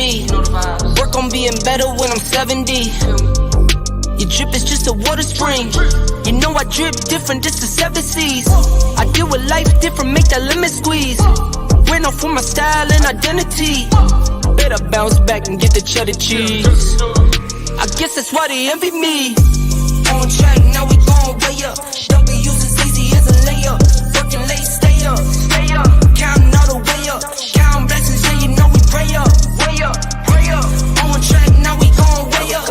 G. Work on being better when I'm 70. Your drip is just a water spring. You know I drip different, this is 7 seas. I deal with life different, make that lemon squeeze. Went off for my style and identity. Better bounce back and get the cheddar cheese. I guess that's why they envy me. On track, now we going way up. W's as easy as a layup. Working late, stay up. Counting all the way up. Counting blessings, yeah, you know we pray up. Way up. On track, now we going way up.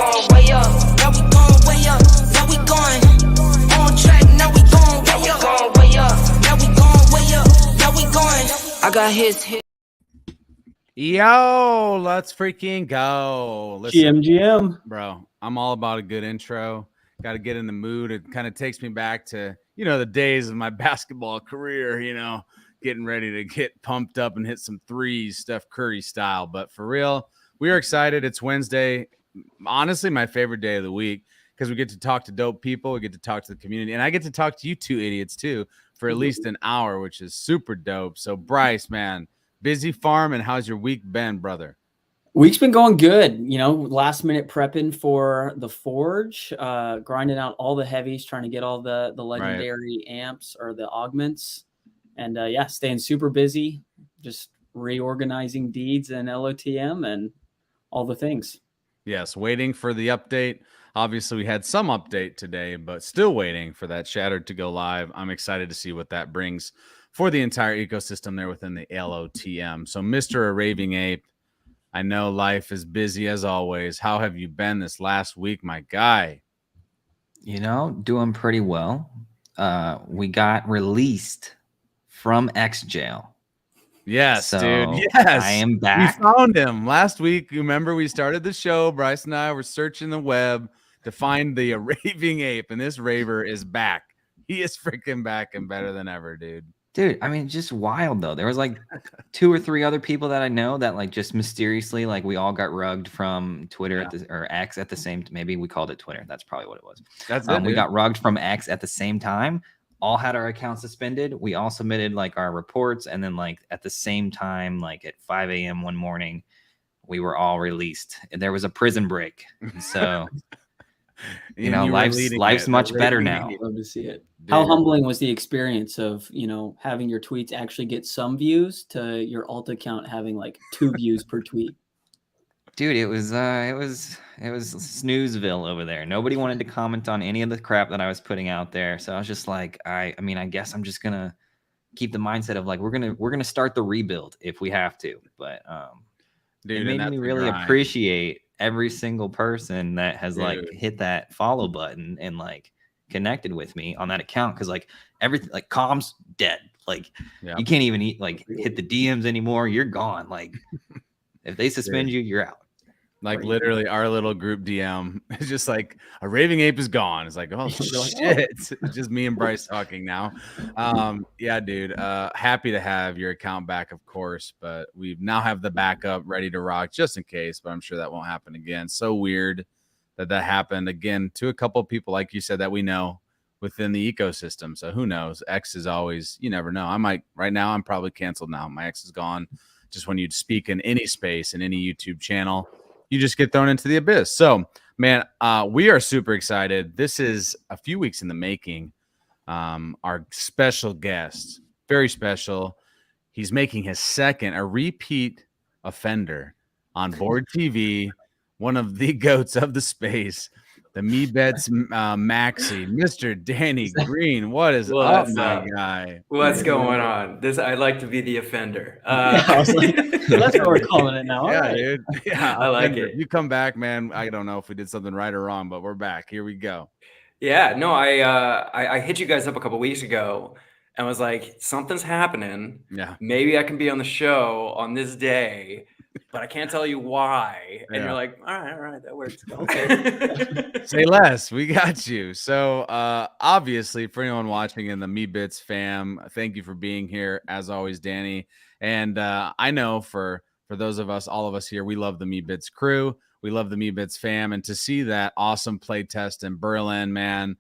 Now we going way up. Now we going on track, now we going way up. Now we going way up. Now we going. I got his hit. Yo, let's freaking go. Listen, GM. bro, I'm all about a good intro. Got to get in the mood. It kind of takes me back to, the days of my basketball career, getting ready to get pumped up and hit some threes, Steph Curry style. But for real, we are excited. It's Wednesday. Honestly, my favorite day of the week because we get to talk to dope people. We get to talk to the community. And I get to talk to you two idiots, too, for at least an hour, which is super dope. So, Bryce, man, busy farm, and how's your week been, brother? Week's been going good. Last minute prepping for the Forge, grinding out all the heavies, trying to get all the legendary amps or the augments. And staying super busy, just reorganizing deeds and LOTM and all the things. Yes, waiting for the update. Obviously, we had some update today, but still waiting for that Shattered to go live. I'm excited to see what that brings for the entire ecosystem there within the LOTM. So, Mr. Raving Ape, I know life is busy as always. How have you been this last week, my guy? Doing pretty well. We got released from X jail. Yes, So, dude. Yes. I am back. We found him last week. You remember we started the show. Bryce and I were searching the web to find the Raving Ape, and this raver is back. He is freaking back and better than ever, dude. Dude, I mean, just wild though. There was like 2 or 3 other people that I know that like just mysteriously, like we all got rugged from Twitter or X at the same. Maybe we called it Twitter. That's probably what it was. That's it. We got rugged from X at the same time. All had our accounts suspended. We all submitted like our reports, and then like at the same time, like at 5 a.m. one morning, we were all released. And there was a prison break. So life's much better now. Love to see it. Dude. How humbling was the experience of, having your tweets actually get some views to your alt account having like 2 views per tweet? Dude, it was Snoozeville over there. Nobody wanted to comment on any of the crap that I was putting out there. So I was just like, I guess I'm just gonna keep the mindset of like we're gonna start the rebuild if we have to. But it made me really appreciate every single person that has like hit that follow button and like connected with me on that account, because like everything, like comms dead, like you can't even hit the DMs anymore. You're gone. Like if they suspend you, you're out. Like literally our little group DM is just like a Raving Ape is gone. It's like, oh shit. It's just me and Bryce talking now. Yeah, dude. Happy to have your account back, of course, but we now have the backup ready to rock just in case, but I'm sure that won't happen again. So weird that happened again to a couple of people, like you said, that we know within the ecosystem. So who knows? X is always, you never know. Right now, I'm probably canceled now. My X is gone. Just when you speak in any space, in any YouTube channel, you just get thrown into the abyss. So, man, we are super excited. This is a few weeks in the making. Our special guest, very special. He's making his a repeat offender on Board TV, one of the goats of the space, the Meebits Maxi, Mr. Danny Greene. What is up, my guy? What's going on? I like to be the offender. I was like, that's what we're calling it now. Yeah, right. dude. Yeah, I like it. You come back, man. I don't know if we did something right or wrong, but we're back. Here we go. Yeah, no, I hit you guys up a couple weeks ago and was like, something's happening. Yeah. Maybe I can be on the show on this day, but I can't tell you why. And you're like, all right, that works. Okay. Say less. We got you. So obviously, for anyone watching in the Meebits fam, thank you for being here. As always, Danny. And I know for those of us, all of us here, we love the Meebits crew. We love the Meebits fam. And to see that awesome play test in Berlin, man,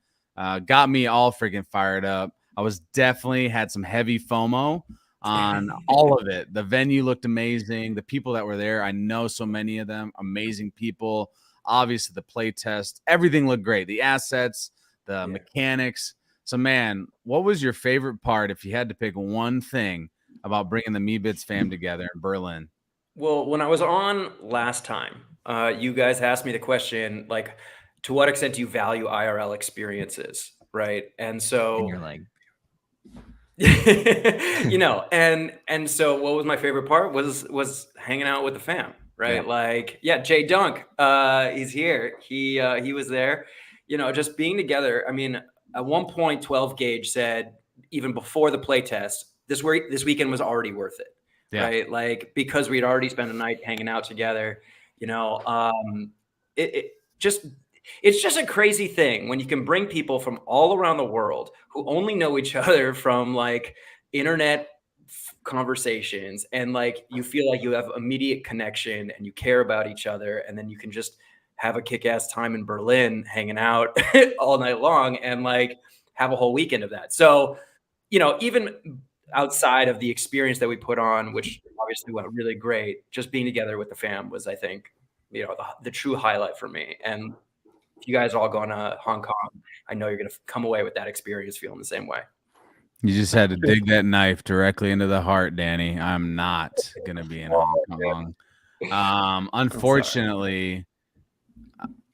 got me all freaking fired up. I was definitely had some heavy FOMO on all of it. The venue looked amazing. The people that were there, I know so many of them, amazing people. Obviously, the play test, everything looked great. The assets, the mechanics. So, man, what was your favorite part if you had to pick one thing about bringing the Meebits fam together in Berlin? Well, when I was on last time, you guys asked me the question, like, to what extent do you value IRL experiences, right? And so, And you're like, and so what was my favorite part was hanging out with the fam, right? Yeah. Like, Jay Dunk, he's here. He was there, just being together. I mean, at one point, 12 Gauge said, even before the play test, this weekend was already worth it. Yeah. Right. Like, because we'd already spent a night hanging out together, it's just a crazy thing when you can bring people from all around the world who only know each other from like internet conversations, and like you feel like you have immediate connection and you care about each other, and then you can just have a kick-ass time in Berlin hanging out all night long and like have a whole weekend of that. So, even outside of the experience that we put on, which obviously went really great, just being together with the fam was, I think, the true highlight for me. And if you guys are all going to Hong Kong, I know you're going to come away with that experience feeling the same way. You just had to dig that knife directly into the heart, Danny. I'm not going to be in Hong Kong. Unfortunately,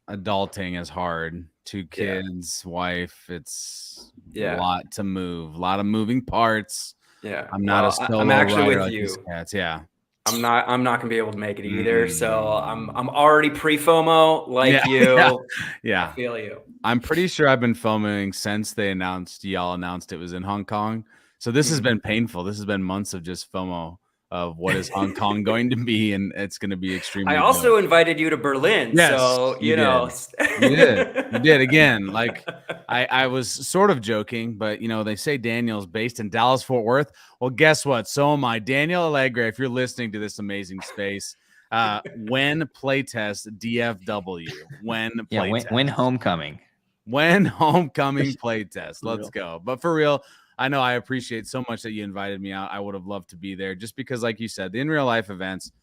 adulting is hard. 2 kids, wife, it's a lot to move, a lot of moving parts. Yeah. I'm not a solo I'm actually rider with like you. These cats. Yeah. I'm not gonna be able to make it either. So I'm already pre-FOMO like you. Yeah. I feel you. I'm pretty sure I've been FOMOing since y'all announced it was in Hong Kong. So this has been painful. This has been months of just FOMO of what is Hong Kong going to be, and it's going to be extremely. I also invited you to Berlin. Yes, so you did again. Like I was sort of joking, but they say Daniel's based in Dallas, Fort Worth. Well, guess what? So am I. Daniel Allegre, if you're listening to this amazing space, when playtest DFW, when homecoming playtest. Let's go. But for real, I know I appreciate so much that you invited me out. I would have loved to be there just because, like you said, the in real life events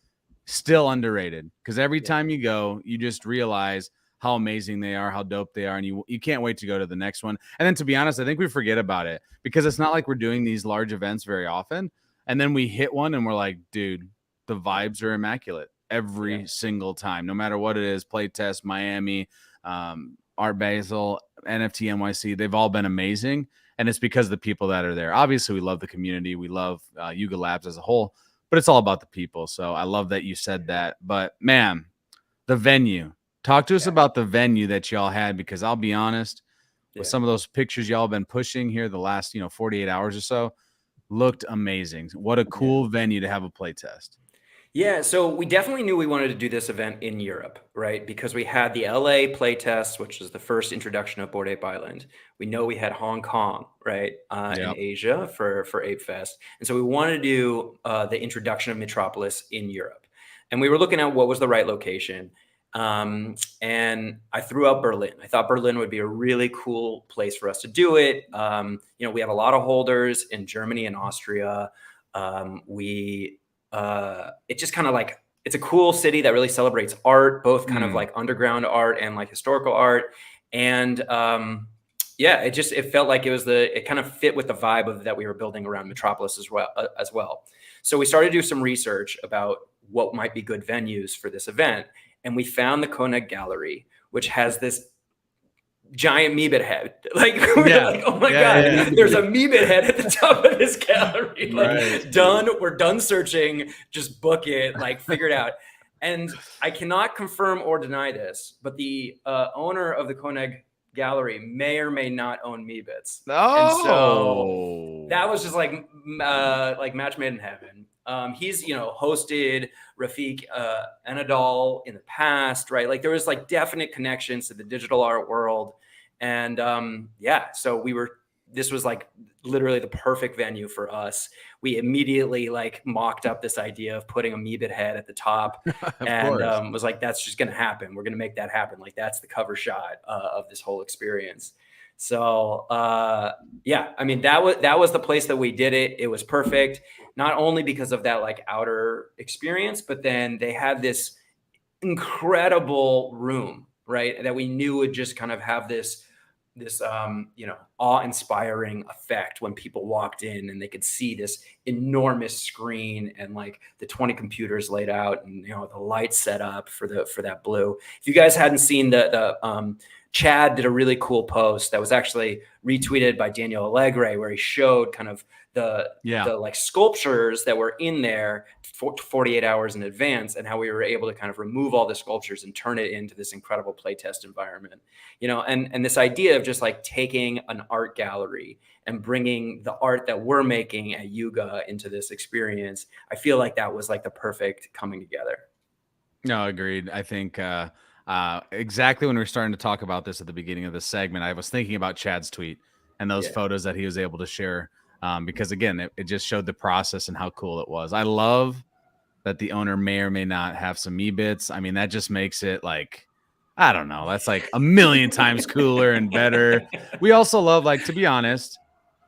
still underrated, because every time you go, you just realize how amazing they are, how dope they are, and you can't wait to go to the next one. And then, to be honest, I think we forget about it because it's not like we're doing these large events very often, and then we hit one and we're like, dude, the vibes are immaculate every single time, no matter what it is. Playtest, Miami, Art Basel, NFT NYC, they've all been amazing. And it's because of the people that are there. Obviously, we love the community. We love Yuga Labs as a whole, but it's all about the people. So I love that you said that. But, man, the venue. Talk to us about the venue that y'all had, because I'll be honest, with some of those pictures y'all been pushing here the last 48 hours or so, looked amazing. What a cool venue to have a play test. Yeah, so we definitely knew we wanted to do this event in Europe, right? Because we had the LA playtest, which was the first introduction of Bored Ape Island. We know we had Hong Kong, right, in Asia for Ape Fest. And so we wanted to do the introduction of Meetropolis in Europe. And we were looking at what was the right location. And I threw out Berlin. I thought Berlin would be a really cool place for us to do it. We have a lot of holders in Germany and Austria. It just kind of like, it's a cool city that really celebrates art, both kind of like underground art and like historical art. And it felt like it kind of fit with the vibe that we were building around Meetropolis as well. So we started to do some research about what might be good venues for this event. And we found the Koenig Gallery, which has this giant Meebit head. Like, like, oh my God, there's a Meebit head at the top of this gallery. Like, we're done searching, just book it, like, figure it out. And I cannot confirm or deny this, but the owner of the Koenig Gallery may or may not own Meebits. And so that was just like match made in heaven. He's, hosted Rafik Anadol in the past, right? Like, there was like definite connections to the digital art world. And so we were this was like literally the perfect venue for us. We immediately like mocked up this idea of putting a Meebit head at the top and was like, that's just going to happen. We're going to make that happen. Like that's the cover shot of this whole experience. So yeah, I mean, that was the place that we did it. It was perfect, not only because of that like outer experience, but then they had this incredible room, right, that we knew would just kind of have this you know, awe-inspiring effect when people walked in and they could see this enormous screen and like the 20 computers laid out and, you know, the lights set up for that blue. If you guys hadn't seen the Chad did a really cool post that was actually retweeted by Daniel Allegre, where he showed kind of the like sculptures that were in there 48 hours in advance, and how we were able to kind of remove all the sculptures and turn it into this incredible playtest environment, you know, and this idea of just like taking an art gallery and bringing the art that we're making at Yuga into this experience. I feel like that was like the perfect coming together. No, agreed. I think exactly when we were starting to talk about this at the beginning of the segment, I was thinking about Chad's tweet and those photos that he was able to share. Because again, it just showed the process and how cool it was. I love that the owner may or may not have some Meebits. I mean, that just makes it like, I don't know, that's like a million times cooler and better. We also love, like, to be honest,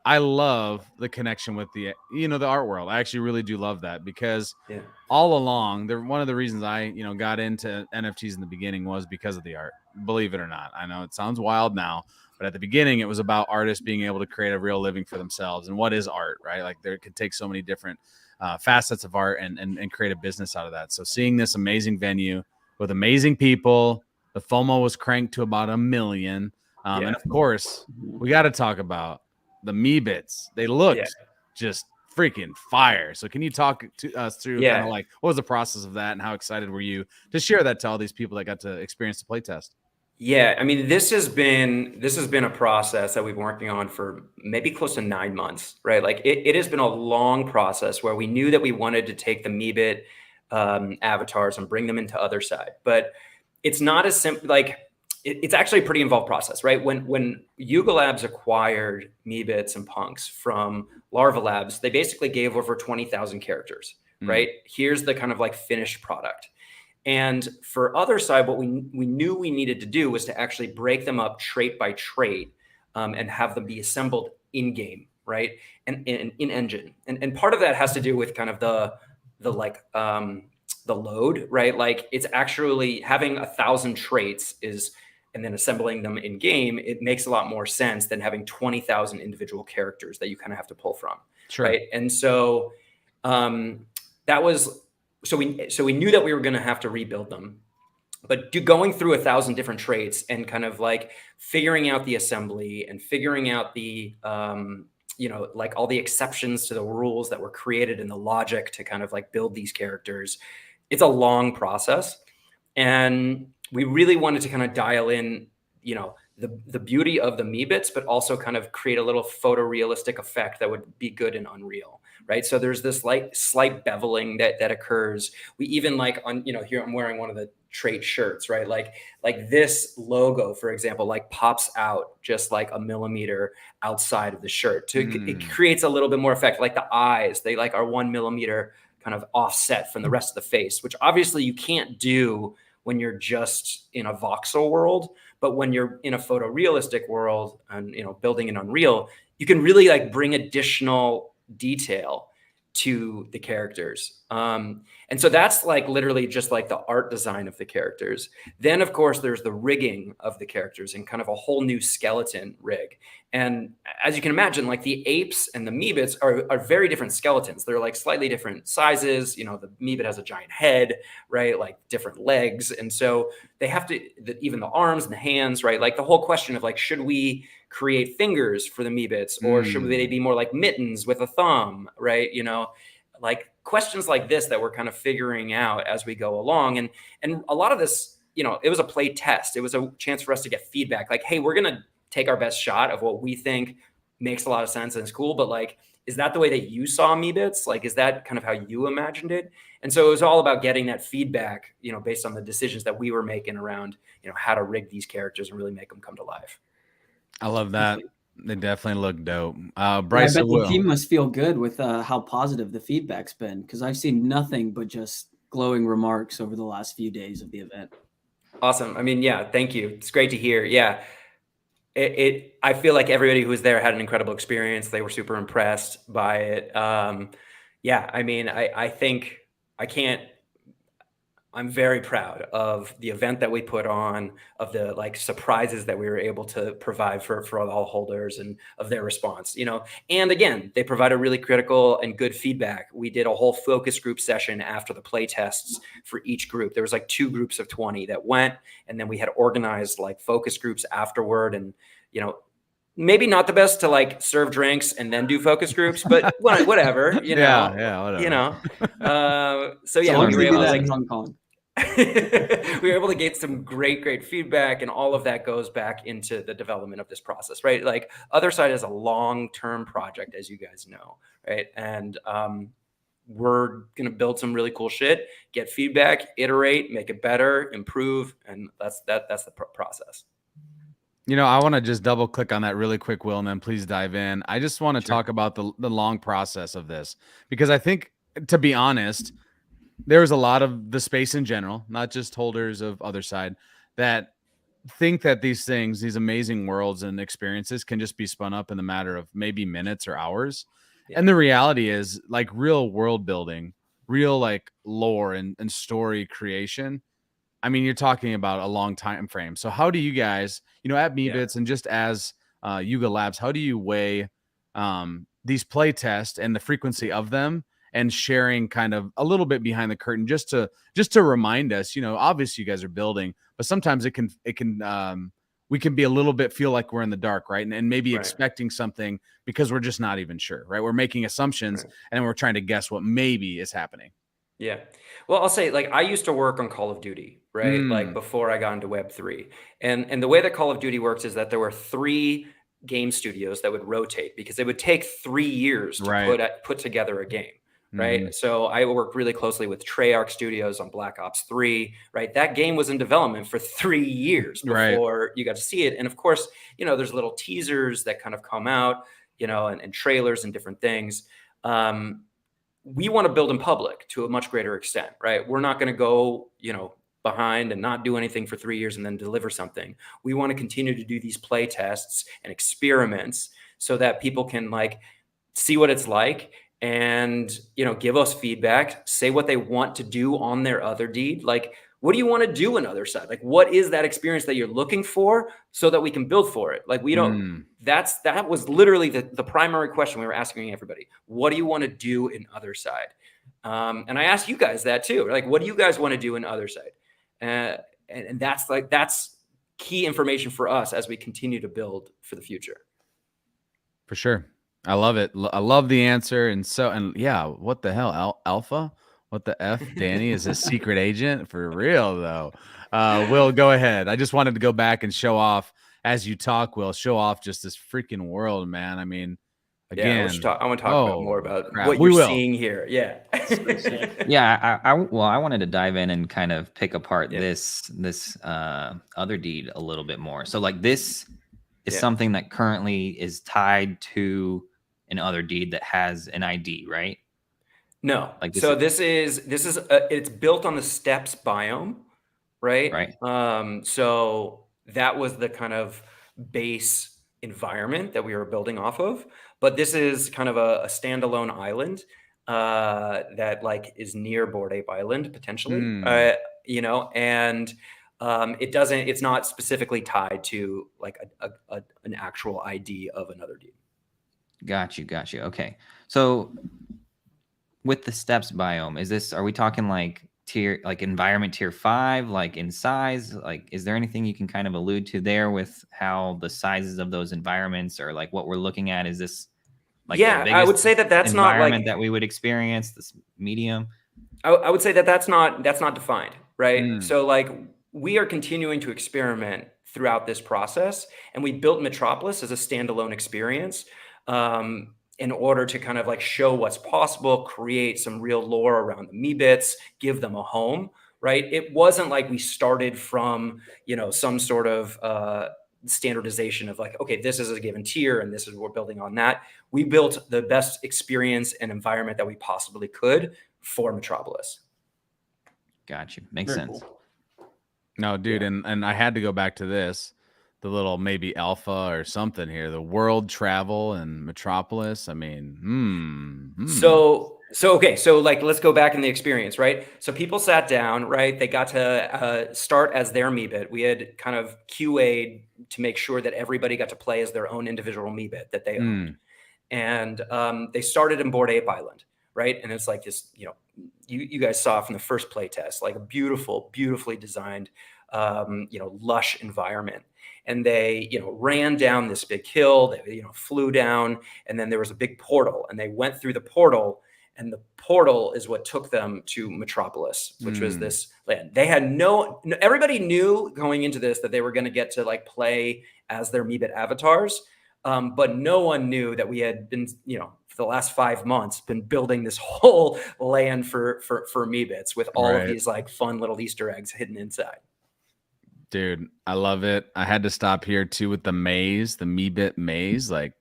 I love the connection with the, you know, the art world. I actually really do love that, because all along, one of the reasons I, you know, got into NFTs in the beginning was because of the art. Believe it or not. I know it sounds wild now, but at the beginning, it was about artists being able to create a real living for themselves. And what is art, right? Like, there could take so many different facets of art and create a business out of that. So seeing this amazing venue with amazing people, the FOMO was cranked to about 1 million. And of course, we got to talk about the Meebits. They looked just freaking fire. So can you talk to us through kind of like, what was the process of that, and how excited were you to share that to all these people that got to experience the playtest? Yeah, I mean, this has been a process that we've been working on for maybe close to 9 months, right? Like it has been a long process where we knew that we wanted to take the Meebit avatars and bring them into Otherside, but it's not as simple. Like it's actually a pretty involved process, right? When Yuga Labs acquired Meebits and Punks from Larva Labs, they basically gave over 20,000 characters, right? Here's the kind of like finished product. And for Otherside, what we knew we needed to do was to actually break them up trait by trait and have them be assembled in game, right? And in engine. And part of that has to do with kind of the load, right? Like it's actually having 1,000 traits and then assembling them in game. It makes a lot more sense than having 20,000 individual characters that you kind of have to pull from, right? And so that was. So we knew that we were going to have to rebuild them, but going through 1,000 different traits and kind of like figuring out the assembly and figuring out the, you know, like all the exceptions to the rules that were created and the logic to kind of like build these characters. It's a long process. And we really wanted to kind of dial in, you know, the beauty of the Meebits, but also kind of create a little photorealistic effect that would be good in Unreal, right? So there's this like slight beveling that occurs. We even like on, you know, here I'm wearing one of the trait shirts, right? Like this logo, for example, like pops out just like 1 millimeter outside of the shirt. It creates a little bit more effect. Like the eyes, they like are 1 millimeter kind of offset from the rest of the face, which obviously you can't do when you're just in a voxel world. But when you're in a photorealistic world and, you know, building in Unreal, you can really like bring additional detail to the characters. And so that's like literally just like the art design of the characters. Then of course there's the rigging of the characters and kind of a whole new skeleton rig. And as you can imagine, like the apes and the Meebits are very different skeletons. They're like slightly different sizes. You know, the Meebit has a giant head, right? Like different legs. And so they have to, even the arms and the hands, right? Like the whole question of like, should we create fingers for the Meebits, or should they be more like mittens with a thumb, right? You know, like questions like this that we're kind of figuring out as we go along. And a lot of this, you know, it was a play test. It was a chance for us to get feedback. Like, hey, we're going to take our best shot of what we think makes a lot of sense and is cool. But like, is that the way that you saw Meebits? Like, is that kind of how you imagined it? And so it was all about getting that feedback, you know, based on the decisions that we were making around, you know, how to rig these characters and really make them come to life. I love that. They definitely look dope. I Bryce, bet the Will. team must feel good with how positive the feedback's been, because I've seen nothing but just glowing remarks over the last few days of the event. Awesome. I mean, yeah, thank you. It's great to hear. Yeah. I feel like everybody who was there had an incredible experience. They were super impressed by it. Yeah, I mean, I think I'm very proud of the event that we put on, of the like surprises that we were able to provide for all holders, and of their response, and again, they provided really critical and good feedback. We did a whole focus group session after the play tests for each group. There was like 2 groups of 20 that went, and then we had organized like focus groups afterward. And, maybe not the best to like serve drinks and then do focus groups, but whatever, whatever. So yeah, long we as were they do able to that like, in Hong Kong. we were able to get some great feedback, and all of that goes back into the development of this process, right? Like Otherside is a long-term project, as you guys know, right? And we're going to build some really cool shit, get feedback, iterate, make it better, improve. And that's the process. I want to just double click on that really quick, Will, and then please dive in. I just want to Sure. talk about the long process of this, because I think, to be honest, there's a lot of the space in general, not just holders of Otherside, that think that these things, these amazing worlds and experiences, can just be spun up in the matter of maybe minutes or hours. Yeah. And the reality is, like, real world building, real like lore and story creation, I mean, you're talking about a long time frame. So how do you guys, at Meebits and just as Yuga Labs, how do you weigh these play tests and the frequency of them, and sharing kind of a little bit behind the curtain, just to remind us, obviously you guys are building, but sometimes we can be a little bit, feel like we're in the dark, right? And maybe expecting something because we're just not even sure, right? We're making assumptions and we're trying to guess what maybe is happening. Yeah. Well, I'll say, like, I used to work on Call of Duty, right? Like before I got into Web3. And the way that Call of Duty works is that there were 3 game studios that would rotate, because it would take 3 years to put together a game. Right. So I worked really closely with Treyarch Studios on Black Ops 3. Right. That game was in development for 3 years before you got to see it. And of course, there's little teasers that kind of come out, and trailers and different things. We want to build in public to a much greater extent. Right. We're not going to go, behind and not do anything for 3 years and then deliver something. We want to continue to do these play tests and experiments so that people can like see what it's like, and give us feedback, say what they want to do on their other deed. Like, what do you want to do in Otherside? Like, what is that experience that you're looking for, so that we can build for it? Like, we don't that was literally the primary question we were asking everybody. What do you want to do in Otherside? And I asked you guys that too. Like, what do you guys want to do in Otherside? And that's key information for us as we continue to build for the future. For sure. I love it. I love the answer. And yeah, what the hell? Alpha? What the F? Danny is a secret agent? For real, though. Will, go ahead. I just wanted to go back and show off, as you talk, Will, show off just this freaking world, man. I mean, again, I want to talk about more about what you're seeing here. Yeah. Yeah. I wanted to dive in and kind of pick apart this other deed a little bit more. So like, this is something that currently is tied to an other deed that has an ID, right? No. So this is it's built on the steppes biome, right? Right. So that was the kind of base environment that we were building off of, but this is kind of a standalone island that like is near Bored Ape Island potentially, and it's not specifically tied to like an actual ID of another deed. Got you. Okay. So with the steppes biome, are we talking like environment tier 5, like in size? Like, is there anything you can kind of allude to there with how the sizes of those environments, or like what we're looking at? Is this like I would say that's not like that we would experience, this medium? I would say that's not defined, right? So like, we are continuing to experiment throughout this process, and we built Meetropolis as a standalone experience in order to kind of like show what's possible, create some real lore around the Meebits, give them a home, right? It wasn't like we started from, some sort of standardization of like, okay, this is a given tier and this is what we're building on that. We built the best experience and environment that we possibly could for Meetropolis. Got you. Makes Very sense. cool. No, dude, and I had to go back to this, the little maybe alpha or something here, the world travel and Meetropolis. I mean, So okay, so like let's go back in the experience, right? So people sat down, right? They got to start as their Meebit. We had kind of QA'd to make sure that everybody got to play as their own individual Meebit that they owned. And they started in Bored Ape Island, right? And it's like this, you know, you guys saw from the first play test, like a beautifully designed, you know, lush environment. And they, you know, ran down this big hill, they, you know, flew down, and then there was a big portal, and they went through the portal, and the portal is what took them to Meetropolis, which was this land. They had everybody knew going into this that they were going to get to like play as their Meebit avatars. But no one knew that we had been, you know, for the last 5 months, been building this whole land for Meebits with all of these like fun little Easter eggs hidden inside. dude, I love it. I had to stop here too with the maze, the Meebit maze. Like,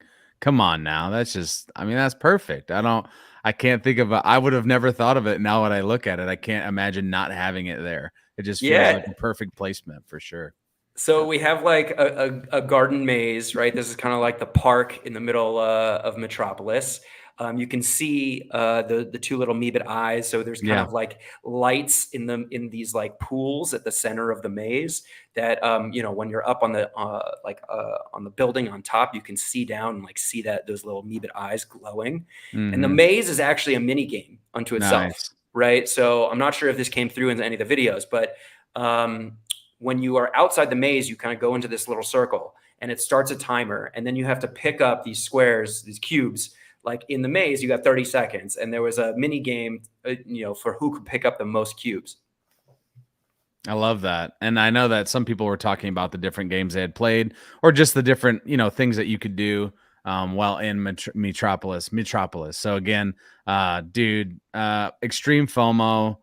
come on now. That's just, I mean, that's perfect. I can't think of I would have never thought of it. Now when I look at it, I can't imagine not having it there. It just feels like a perfect placement for sure. So we have like a garden maze, right? This is kind of like the park in the middle of Meetropolis. You can see the two little Meebit eyes. So there's kind of like lights in these like pools at the center of the maze that you know, when you're up on the on the building on top, you can see down and like see those little Meebit eyes glowing. And the maze is actually a mini game unto itself, right? So I'm not sure if this came through in any of the videos, but when you are outside the maze, you kind of go into this little circle and it starts a timer, and then you have to pick up these squares, these cubes. Like in the maze, you got 30 seconds, and there was a mini game, you know, for who could pick up the most cubes. I love that. And I know that some people were talking about the different games they had played, or just the different, you know, things that you could do while in Meetropolis. So again, dude, extreme FOMO.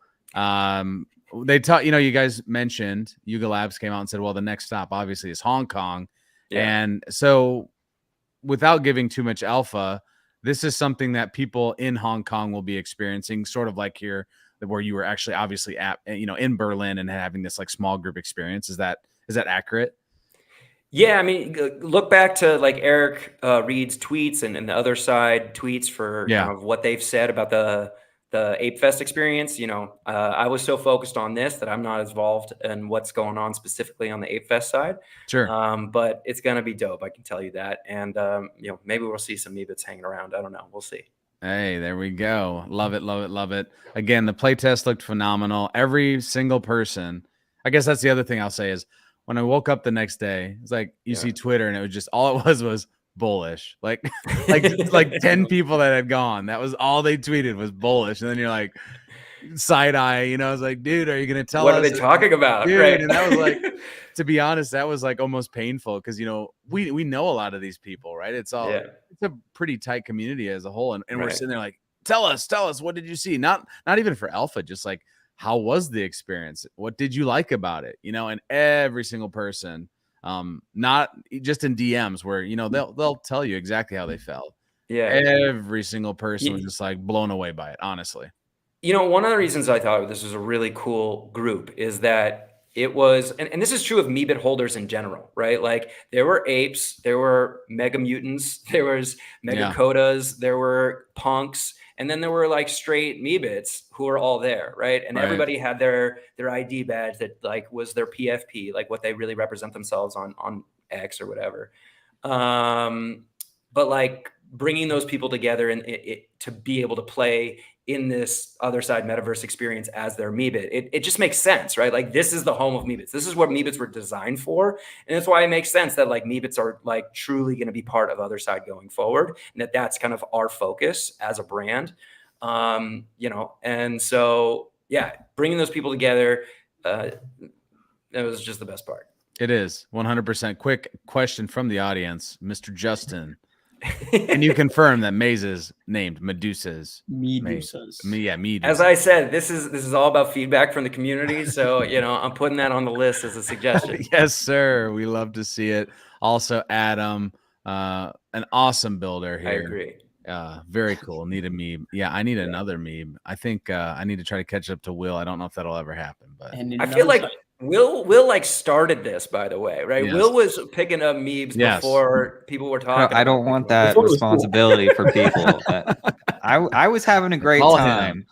They taught, you know, you guys mentioned Yuga Labs came out and said, well, the next stop obviously is Hong Kong. And so without giving too much alpha, this is something that people in Hong Kong will be experiencing, sort of like here where you were actually obviously at, you know, in Berlin and having this like small group experience. Is that accurate? Yeah, I mean, look back to like Eric Reed's tweets and the Otherside tweets for kind of what they've said about the Ape Fest experience. You know, I was so focused on this that I'm not as involved in what's going on specifically on the Ape Fest side. Sure. But it's going to be dope. I can tell you that. And, you know, maybe we'll see some Meebits hanging around. I don't know. We'll see. Hey, there we go. Love it. Love it. Love it. Again, the playtest looked phenomenal. Every single person. I guess that's the other thing I'll say is when I woke up the next day, it's like you see Twitter and it was just all it was bullish. Like 10 people that had gone. That was all they tweeted was bullish. And then you're like side eye, you know, I was like, dude, are you gonna tell us what are they talking about? Dude, right. And that was like, to be honest, that was like almost painful because you know, we know a lot of these people, right? It's all it's a pretty tight community as a whole. And we're sitting there like, tell us, what did you see? Not even for alpha, just like how was the experience? What did you like about it? You know, and every single person, not just in DMs where, you know, they'll tell you exactly how they felt. Yeah. Every single person was just like blown away by it, honestly. You know, one of the reasons I thought this was a really cool group is that it was, and this is true of Meebit holders in general, right? Like there were apes, there were mega mutants, there was mega kodas, there were punks, and then there were like straight Meebits who were all there, right? And everybody had their ID badge that like was their PFP, like what they really represent themselves on X or whatever. But like bringing those people together and to be able to play in this Otherside metaverse experience as their Meebit, it just makes sense, right? Like this is the home of Meebits. This is what Meebits were designed for. And that's why it makes sense that like Meebits are like truly going to be part of Otherside going forward. And that's kind of our focus as a brand, you know? And so, yeah, bringing those people together, it was just the best part. It is 100%. Quick question from the audience, Mr. Justin. And you confirm that Maze is named Medusas. Medusas. Medusas. As I said, this is all about feedback from the community. So, you know, I'm putting that on the list as a suggestion. Yes, sir. We love to see it. Also, Adam, an awesome builder here. I agree. Very cool. Need a Meeb. Yeah, I need another Meeb. I think I need to try to catch up to Will. I don't know if that'll ever happen, but I feel like Will like started this, by the way, right? Yes. Will was picking up Meebs before people were talking. I don't want that responsibility for people. I was having a great time.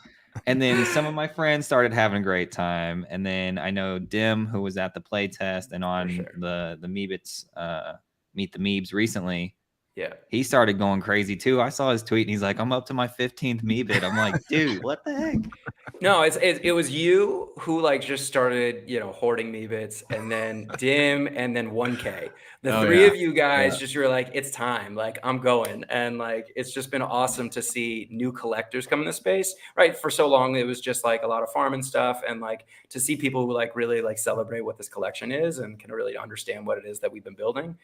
And then some of my friends started having a great time. And then I know Dim, who was at the play test and on the Meebits, Meet the Meebs recently. Yeah, he started going crazy too. I saw his tweet and he's like, I'm up to my 15th Meebit. I'm like, dude, what the heck? No, it was you who like just started, hoarding Meebits, and then Dim, and then 1K. The three of you guys just were like, it's time. Like, I'm going. And like, it's just been awesome to see new collectors come in the space, right? For so long, it was just like a lot of farming stuff. And like to see people who like really like celebrate what this collection is and can really understand what it is that we've been building.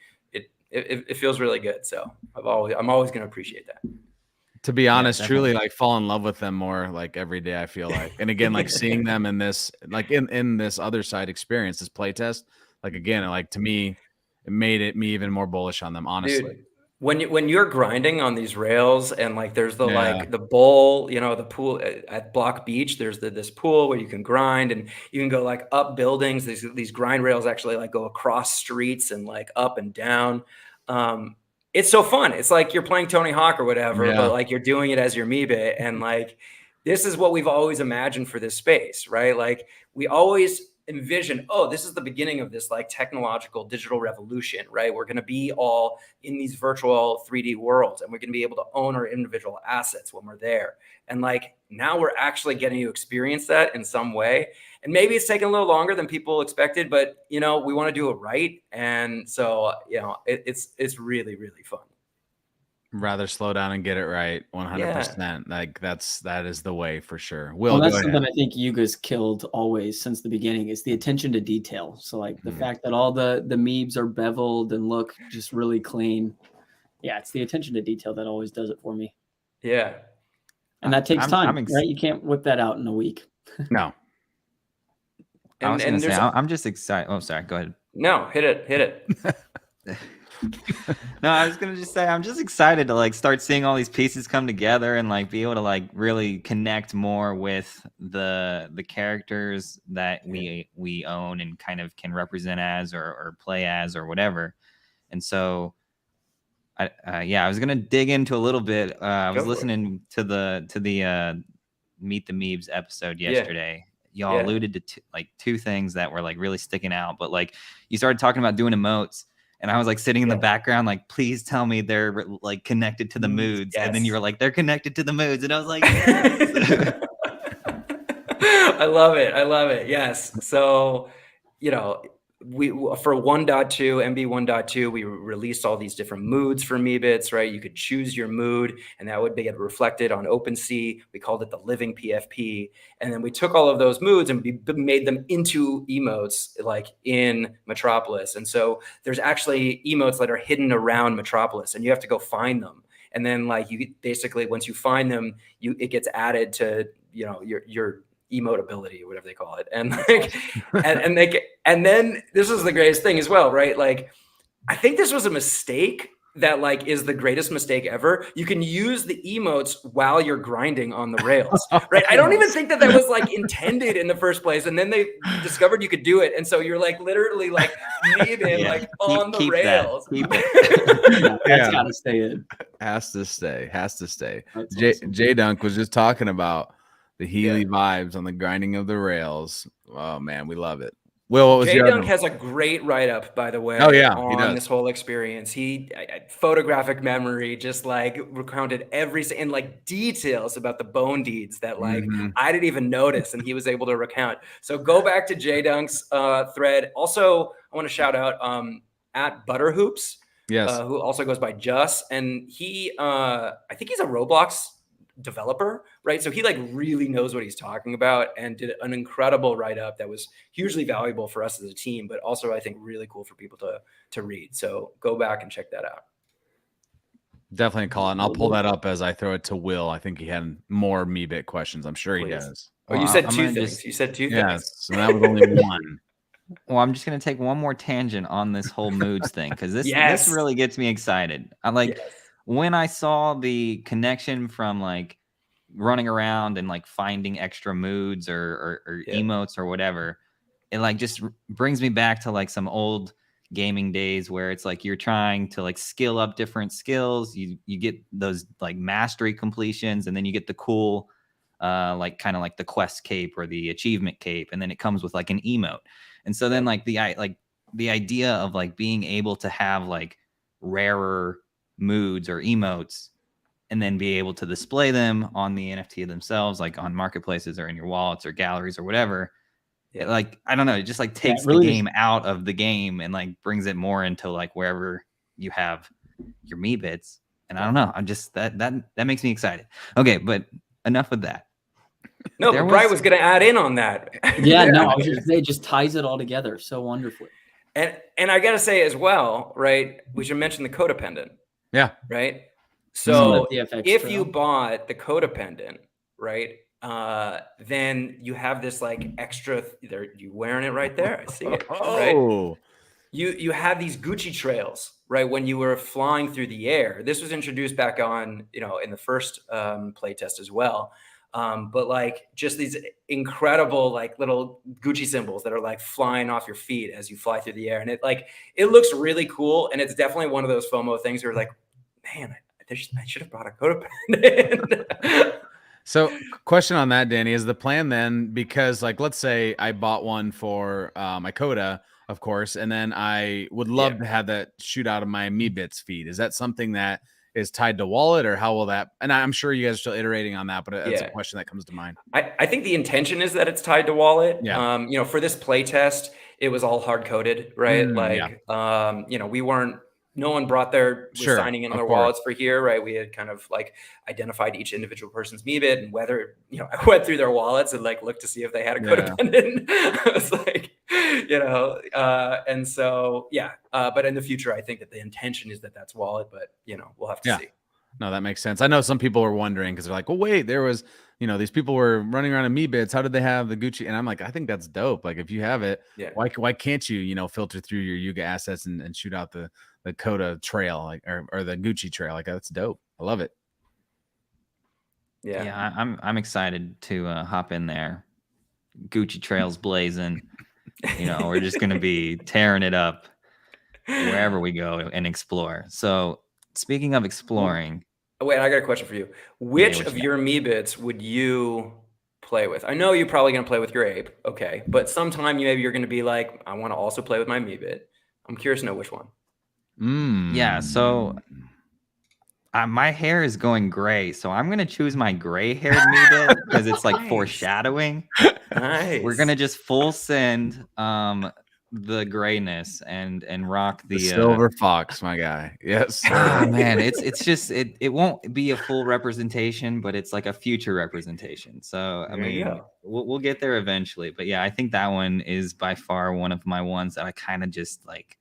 It feels really good. So I'm always going to appreciate that. To be honest, truly like fall in love with them more like every day, I feel like. And again, like seeing them in this, like in this Otherside experience, this playtest, like again, like to me, it made me even more bullish on them, honestly. Dude, when you're grinding on these rails and like there's the like the bowl, the pool at Block Beach, there's this pool where you can grind and you can go like up buildings. These grind rails actually like go across streets and like up and down. It's so fun. It's like you're playing Tony Hawk or whatever, but like you're doing it as your Meebit. And like, this is what we've always imagined for this space, right? Like we always envision, this is the beginning of this like technological digital revolution, right? We're going to be all in these virtual 3D worlds and we're going to be able to own our individual assets when we're there. And like, now we're actually getting to experience that in some way. And maybe it's taking a little longer than people expected, but we want to do it right. And so, it's really, really fun. Rather slow down and get it right 100%. Like that is the way for sure. Well, that's something I think Yuga's killed always since the beginning is the attention to detail. So like the fact that all the Meebs are beveled and look just really clean. Yeah, it's the attention to detail that always does it for me. Yeah. And that takes time, right? You can't whip that out in a week. No. I'm just excited. Oh, sorry. Go ahead. No, hit it. No, I was gonna just say I'm just excited to like start seeing all these pieces come together and like be able to like really connect more with the characters that we own and kind of can represent as or play as or whatever. And so I was gonna dig into a little bit. I was listening to the Meet the Meebs episode yesterday. Y'all alluded to like two things that were like really sticking out, but like you started talking about doing emotes. And I was like sitting in the background, like, please tell me they're like connected to the moods. Yes. And then you were like, they're connected to the moods. And I was like, yes. I love it. Yes. So, we for 1.2 MB 1.2 we released all these different moods for Meebits, right? You could choose your mood and that would get reflected on OpenSea. We called it the living PFP, and then we took all of those moods and made them into emotes like in Meetropolis. And so there's actually emotes that are hidden around Meetropolis and you have to go find them, and then like you basically once you find them it gets added to your emote ability or whatever they call it. And like, and then this is the greatest thing as well, right? Like, I think this was a mistake that like is the greatest mistake ever. You can use the emotes while you're grinding on the rails, right? I don't even think that was like intended in the first place. And then they discovered you could do it. And so you're like literally like Meebing like on the rails. That's gotta stay in. Has to stay. J-Dunk was just talking about the Healy vibes on the grinding of the rails. Oh man, we love it. Will, what was J-Dunk has a great write-up, by the way, on this whole experience. He photographic memory, just like recounted and like details about the bone deeds that like I didn't even notice, and he was able to recount. So go back to J-Dunk's thread. Also, I want to shout out at Butterhoops, who also goes by Just, and he I think he's a Roblox developer, right? So he like really knows what he's talking about and did an incredible write-up that was hugely valuable for us as a team, but also I think really cool for people to read. So go back and check that out. Definitely call it, and I'll pull that up as I throw it to Will. I think he had more Meebit questions. I'm sure he does. Oh, you said two things. You said two things. Yes, so that was only one. Well, I'm just gonna take one more tangent on this whole moods thing because this Yes. really gets me excited. I like Yes. when I saw the connection from like running around and like finding extra moods or Yeah. emotes or whatever. It like just brings me back to like some old gaming days where it's like you're trying to like skill up different skills. You get those like mastery completions, and then you get the cool like kind of like the quest cape or the achievement cape, and then it comes with like an emote. And so then like the idea of like being able to have like rarer moods or emotes and then be able to display them on the NFT themselves, like on marketplaces or in your wallets or galleries or whatever. It, like, I don't know, it just like takes really the game out of the game and like brings it more into like wherever you have your Meebits. And I don't know, I'm just that makes me excited. Okay, but enough with that. No, but Bryce was going to add in on that. Yeah, no, I was just saying, it just ties it all together so wonderfully. And I got to say as well, right? We should mention the codependent. Yeah. Right. So DFX if trail. you bought the codependent, right, then you have this like extra. There, you wearing it right there. I see it. Right. You have these Gucci trails, right? When you were flying through the air. This was introduced back on, in the first playtest as well. But like just these incredible like little Gucci symbols that are like flying off your feet as you fly through the air. And it looks really cool. And it's definitely one of those FOMO things where like, man, I should have brought a codependent. So question on that, Danny, is the plan then, because like, let's say I bought one for my Coda, of course, and then I would love to have that shoot out of my Meebits feed. Is that something that is tied to wallet, or how will that? And I'm sure you guys are still iterating on that, but it's a question that comes to mind. I think the intention is that it's tied to wallet. Yeah. For this play test, it was all hard coded, right? No one brought their signing in on their wallets for here, right? We had kind of like identified each individual person's Meebit and whether, I went through their wallets and like looked to see if they had a codependent. I was like, and so, but in the future, I think that the intention is that that's wallet, but we'll have to see. No, that makes sense. I know some people were wondering because they're like, well, wait, there was, these people were running around in Meebits. How did they have the Gucci? And I'm like, I think that's dope. Like if you have it, why can't you, filter through your Yuga assets and shoot out the Coda trail, like or the Gucci trail? Like that's dope. I love it. Yeah, I'm excited to hop in there. Gucci trails blazing. We're just gonna be tearing it up wherever we go and explore. So speaking of exploring, wait, I got a question for you. Which of your Meebits would you play with? I know you're probably gonna play with your ape, okay, but sometime maybe you're gonna be like, I want to also play with my Meebit. I'm curious to know which one. Yeah, so my hair is going gray, so I'm gonna choose my gray-haired Meebit because it's like foreshadowing. Nice. We're gonna just full send the grayness and rock the silver fox, my guy. Yes. Oh man, it's just it won't be a full representation, but it's like a future representation. So I mean, we'll get there eventually. But yeah, I think that one is by far one of my ones that I kind of just like.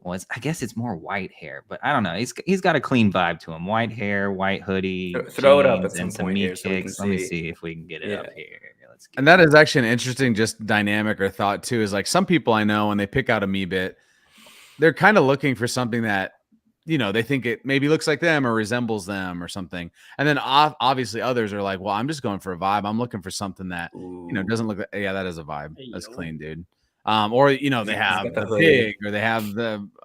Well, I guess it's more white hair, but I don't know. He's got a clean vibe to him. White hair, white hoodie. Throw it up at some and some point meat here so we can kicks. Let me see if we can get it up here. And that is actually an interesting just dynamic or thought too, is like some people I know when they pick out a Meebit, they're kind of looking for something that, they think it maybe looks like them or resembles them or something. And then obviously others are like, well, I'm just going for a vibe. I'm looking for something that, doesn't look like, that is a vibe. That's clean, dude. Or they have the pig, or they have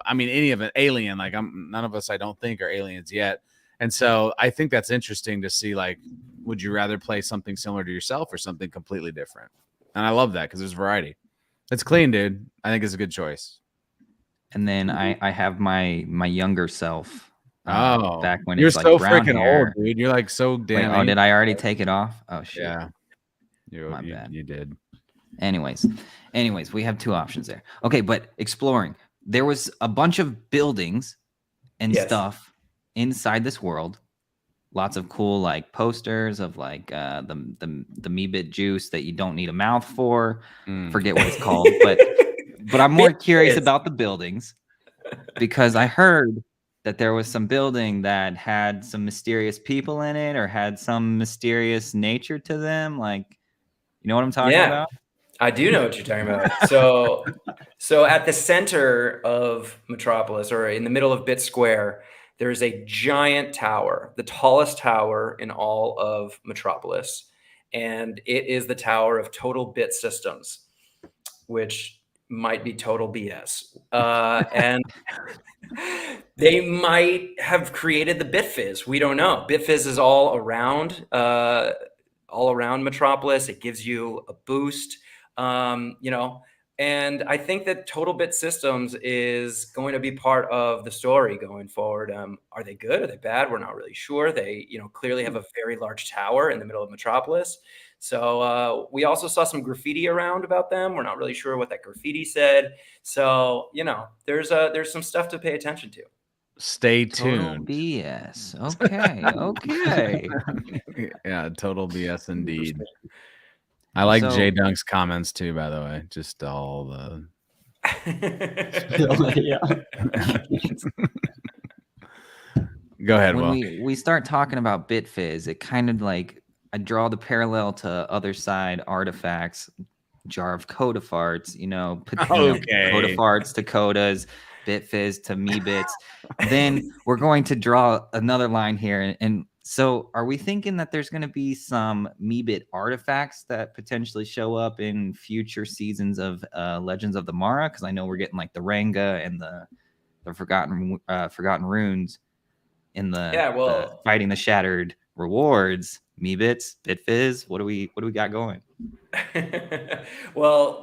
any of it, alien. Like none of us, I don't think, are aliens yet. And so I think that's interesting to see. Like, would you rather play something similar to yourself or something completely different? And I love that because there's variety. It's clean, dude. I think it's a good choice. And then I have my younger self. Back when you're it's like so brown freaking hair. old, dude. You're like so damn. Wait, did I already take it off? Oh shit. Yeah. My bad. You did. Anyways, we have two options there. Okay, but exploring. There was a bunch of buildings and stuff inside this world. Lots of cool like posters of like the Meebit juice that you don't need a mouth for. Forget what it's called, but I'm more curious about the buildings because I heard that there was some building that had some mysterious people in it or had some mysterious nature to them. Like, you know what I'm talking about? I do know what you're talking about. So at the center of Meetropolis, or in the middle of Bit Square, there is a giant tower, the tallest tower in all of Meetropolis. And it is the tower of Total Bit Systems, which might be total BS. And they might have created the BitFizz. We don't know. BitFizz is all around Meetropolis. It gives you a boost, and I think that Total Bit Systems is going to be part of the story going forward. Are they good? Are they bad? We're not really sure. They, clearly have a very large tower in the middle of Meetropolis. So we also saw some graffiti around about them. We're not really sure what that graffiti said. So, there's some stuff to pay attention to. Stay Total tuned. BS. Okay. Okay. Yeah, total BS indeed. I like So- Jay Dunk's comments too, by the way. Just all the Go ahead, when Will. we start talking about BitFizz, it kind of like I draw the parallel to Otherside artifacts, jar of coda farts, Okay. coda farts to codas, BitFizz to Meebits. Then we're going to draw another line here. And so are we thinking that there's going to be some Meebit artifacts that potentially show up in future seasons of Legends of the Mara? Because I know we're getting like the Ranga and the Forgotten Runes in the fighting the Shattered rewards. Meebits, BitFizz, what do we got going? Well,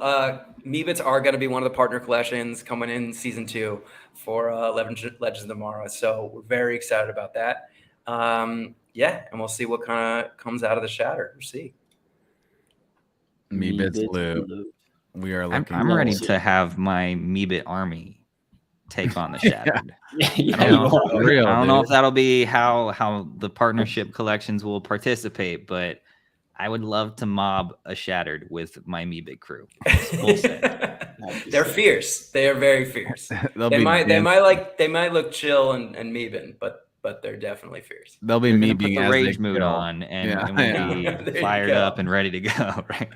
Meebits are going to be one of the partner collections coming in season 2 for Legends of the Mara. So we're very excited about that. And we'll see what kind of comes out of the Shatter. We'll see. Meebits loot. We are looking. I'm ready to have my Meebit army take on the Shattered. Yeah, I don't know if that'll be how the partnership collections will participate, but I would love to mob a Shattered with my Meebit crew. Full set. They're fierce. They are very fierce. They might look chill and Meebin, but they're definitely fierce. They'll be They're gonna meebing put the as rage they mood kill. on, and we'll be fired up and ready to go. Right?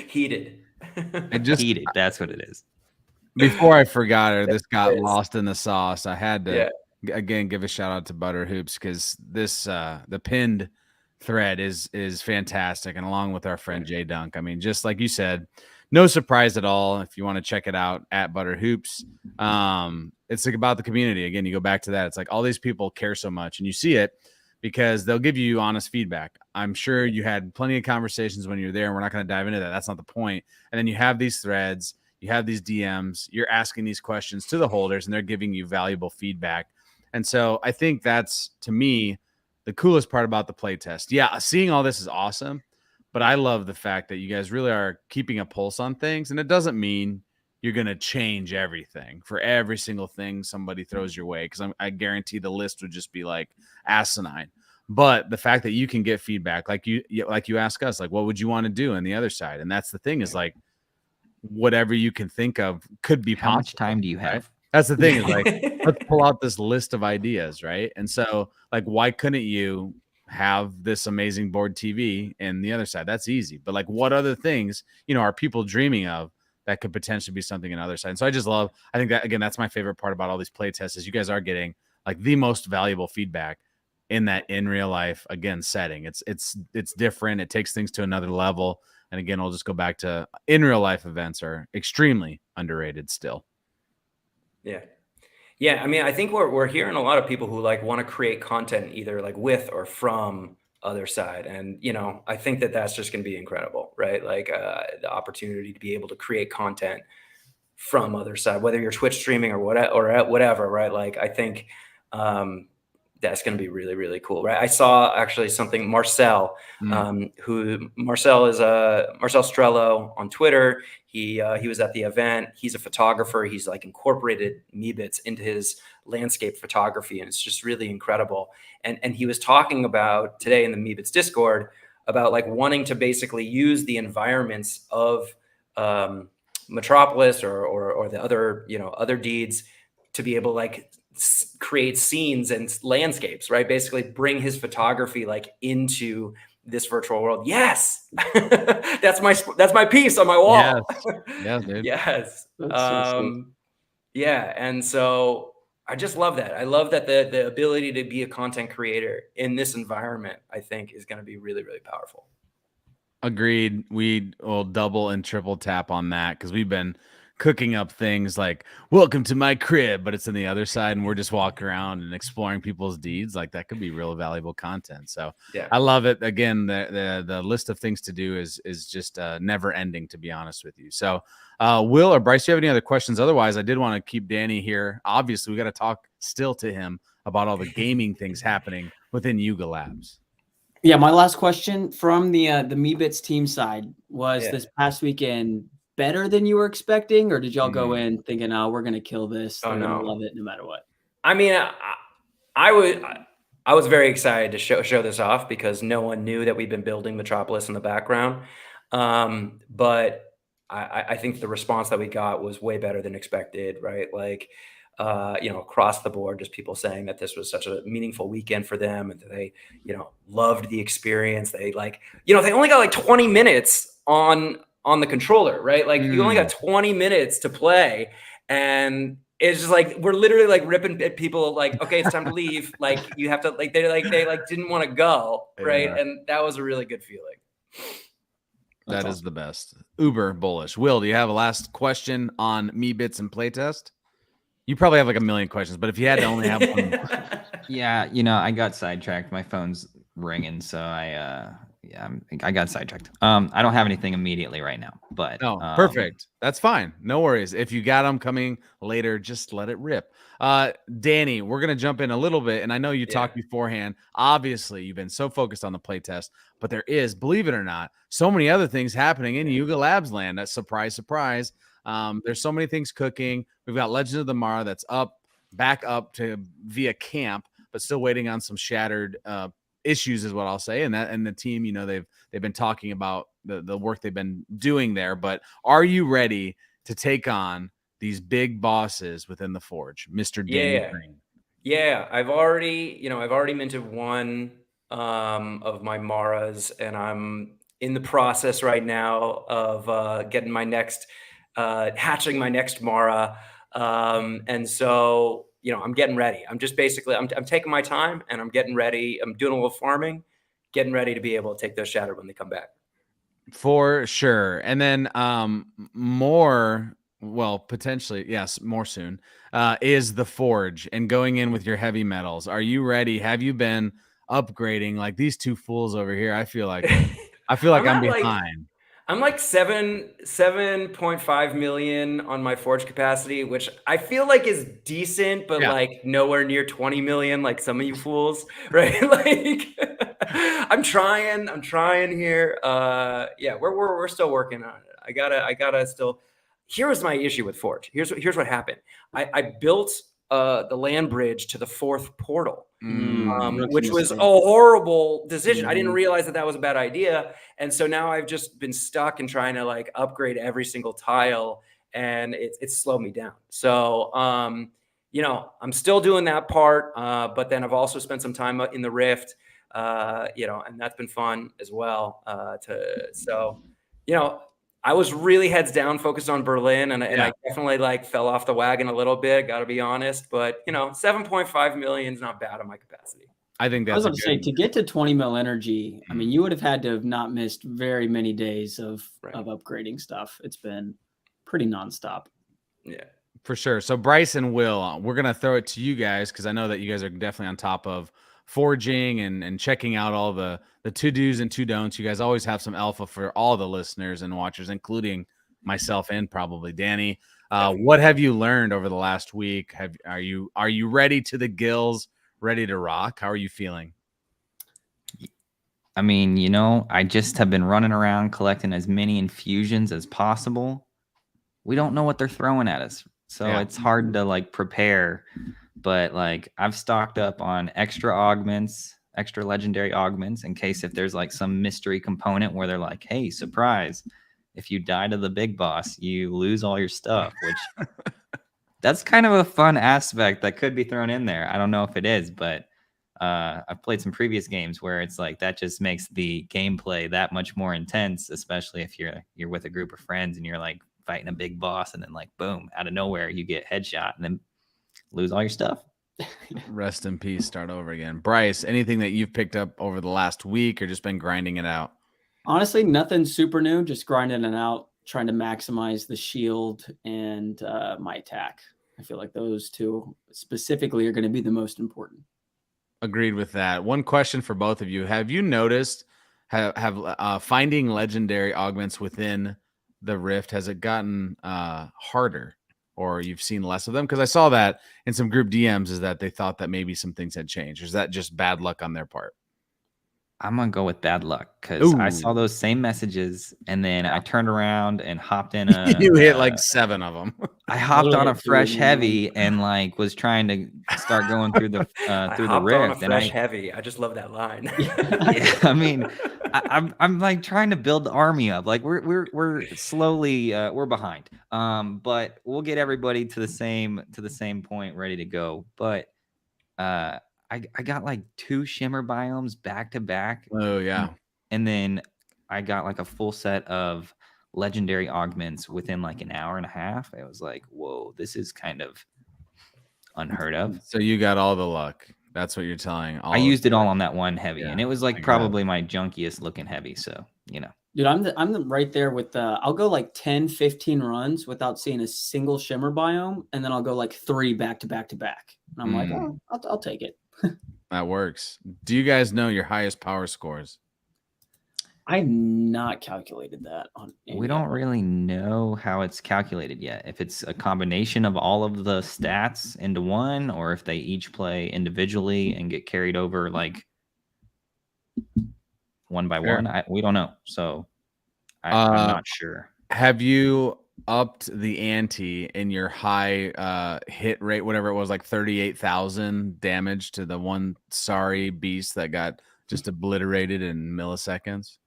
Heated. Heated. That's what it is. Before I forgot it, this got lost in the sauce. I had to Yeah. give a shout out to Butter Hoops because this the pinned thread is fantastic, and along with our friend Jay Dunk. I mean, just like you said, no surprise at all. If you want to check it out at Butter Hoops, it's like about the community. Again, you go back to that. It's like all these people care so much, and you see it because they'll give you honest feedback. I'm sure you had plenty of conversations when you're there, and we're not going to dive into that. That's not the point. And then you have these threads. You have these DMs, you're asking these questions to the holders, and they're giving you valuable feedback. And so I think that's, to me, the coolest part about the playtest. Yeah, seeing all this is awesome, but I love the fact that you guys really are keeping a pulse on things. And it doesn't mean you're going to change everything for every single thing somebody throws your way, because I guarantee the list would just be like asinine. But the fact that you can get feedback, like you ask us, like, what would you want to do on the other side? And that's the thing, is like, whatever you can think of could be possible. How much time do you have? Right? That's the thing, is like, let's pull out this list of ideas, right? And so, like, why couldn't you have this amazing board TV and the other side? That's easy. But like, what other things, are people dreaming of that could potentially be something in other side? And so I think that, again, that's my favorite part about all these play tests, is you guys are getting like the most valuable feedback in that in real life, again, setting. It's different. It takes things to another level. And again, I'll just go back to in real life events are extremely underrated still. Yeah. I mean, I think we're hearing a lot of people who like want to create content either like with or from Otherside. And, I think that that's just going to be incredible, right? Like the opportunity to be able to create content from Otherside, whether you're Twitch streaming or whatever, right? Like, I think that's going to be really, really cool, right? I saw actually something, Marcel is Marcel Strello on Twitter. He was at the event. He's a photographer. He's like incorporated Meebits into his landscape photography, and it's just really incredible. And he was talking about today in the Meebits Discord about like wanting to basically use the environments of Meetropolis or the other other deeds to be able to like create scenes and landscapes, right? Basically bring his photography like into this virtual world. Yes, that's my piece on my wall. Yes, dude. Yes. That's so sweet. Yeah, and so I just love that. I love that the ability to be a content creator in this environment, I think, is going to be really, really powerful. Agreed. We will double and triple tap on that because we've been cooking up things like "Welcome to my crib," but it's in the other side, and we're just walking around and exploring people's deeds. Like that could be real valuable content. So Yeah. I love it. Again, the list of things to do is just never ending, to be honest with you. So Will or Bryce, do you have any other questions? Otherwise, I did want to keep Danny here. Obviously, we got to talk still to him about all the gaming things happening within Yuga Labs. Yeah, my last question from the Meebits team side was this past weekend better than you were expecting, or did y'all go in thinking, "Oh, we're gonna kill this. They're gonna love it no matter what"? I mean, I was very excited to show this off because no one knew that we've been building Meetropolis in the background. But I think the response that we got was way better than expected, right? Like, across the board, just people saying that this was such a meaningful weekend for them and that they, loved the experience. They they only got like 20 minutes on the controller, right? Like you only got 20 minutes to play, and it's just like we're literally like ripping at people like, okay, it's time to leave. Like you have to they didn't want to go, right? Yeah. And that was a really good feeling. That is the best. Uber bullish. Will, do you have a last question on Meebits and playtest? You probably have like a million questions, but if you had to only have one. Yeah, I got sidetracked. My phone's ringing, so I got sidetracked. I don't have anything immediately right now, but perfect. That's fine. No worries. If you got them coming later, just let it rip. Danny, we're gonna jump in a little bit, and I know you talked beforehand. Obviously, you've been so focused on the playtest, but there is, believe it or not, so many other things happening in Yuga Labs land. That's surprise. There's so many things cooking. We've got Legend of the Mara that's back up to via camp, but still waiting on some shattered issues is what I'll say. And the team, they've been talking about the work they've been doing there. But are you ready to take on these big bosses within the Forge, Mr. Danny Greene? Yeah, I've already minted one of my Maras, and I'm in the process right now of getting my next hatching my next Mara. And so, I'm getting ready. I'm just basically, I'm taking my time and I'm getting ready. I'm doing a little farming, getting ready to be able to take those shattered when they come back. For sure. And then potentially, yes, more soon, is the Forge and going in with your heavy metals. Are you ready? Have you been upgrading like these two fools over here? I feel like I'm behind. I'm like 7.5 million on my Forge capacity, which I feel like is decent, but like nowhere near 20 million, like some of you fools, right? Like I'm trying here. We're still working on it. I gotta still. Here was my issue with Forge. Here's what happened. I built the land bridge to the 4th portal, which was a horrible decision. I didn't realize that was a bad idea. And so now I've just been stuck in trying to like upgrade every single tile, and it's slowed me down. So, I'm still doing that part. But then I've also spent some time in the Rift, and that's been fun as well. I was really heads down focused on Berlin, and I definitely like fell off the wagon a little bit, got to be honest, but 7.5 million is not bad on my capacity. I think that's I was going to say, to get to 20 mil energy, I mean, you would have had to have not missed very many days of upgrading stuff. It's been pretty nonstop. Yeah, for sure. So Bryce and Will, we're going to throw it to you guys because I know that you guys are definitely on top of forging and checking out all the to-dos and to-don'ts. You guys always have some alpha for all the listeners and watchers, including myself and probably Danny. What have you learned over the last week? Are you ready to the gills, ready to rock? How are you feeling? I mean, I just have been running around collecting as many infusions as possible. We don't know what they're throwing at us, so it's hard to like prepare. But like I've stocked up on extra augments, extra legendary augments in case if there's like some mystery component where they're like, hey, surprise, if you die to the big boss, you lose all your stuff, which that's kind of a fun aspect that could be thrown in there. I don't know if it is, but I've played some previous games where it's like that just makes the gameplay that much more intense, especially if you're with a group of friends and you're like fighting a big boss and then like boom, out of nowhere you get headshot and then lose all your stuff. Rest in peace. Start over again. Bryce, anything that you've picked up over the last week or just been grinding it out? Honestly, nothing super new. Just grinding it out, trying to maximize the shield and my attack. I feel like those two specifically are going to be the most important. Agreed with that. One question for both of you: have you noticed have finding legendary augments within the Rift, has it gotten harder, or you've seen less of them? Because I saw that in some group DMs is that they thought that maybe some things had changed. Or is that just bad luck on their part? I'm gonna go with bad luck because I saw those same messages and then I turned around and hopped in a. You hit like 7 of them. I hopped on a fresh heavy and like was trying to start going through the through the Rift. On a fresh heavy. I just love that line. Yeah, I mean, I'm like trying to build the army up. Like we're slowly we're behind. But we'll get everybody to the same point, ready to go. But I got like 2 shimmer biomes back to back. Oh yeah. And then I got like a full set of legendary augments within like an hour and a half. It was like, whoa, this is kind of unheard of. So you got all the luck. That's what you're telling. I used it all on that one heavy, and it was like probably my junkiest looking heavy. So, you know. Dude, I'm right there with I'll go like 10, 15 runs without seeing a single shimmer biome, and then I'll go like 3 back to back to back. And I'm like, oh, I'll take it. That works. Do you guys know your highest power scores? I've not calculated that on. We don't really know how it's calculated yet. If it's a combination of all of the stats into one, or if they each play individually and get carried over like one by one, we don't know. So I'm not sure. Have you upped the ante in your high hit rate, whatever it was, like 38,000 damage to the one sorry beast that got just obliterated in milliseconds?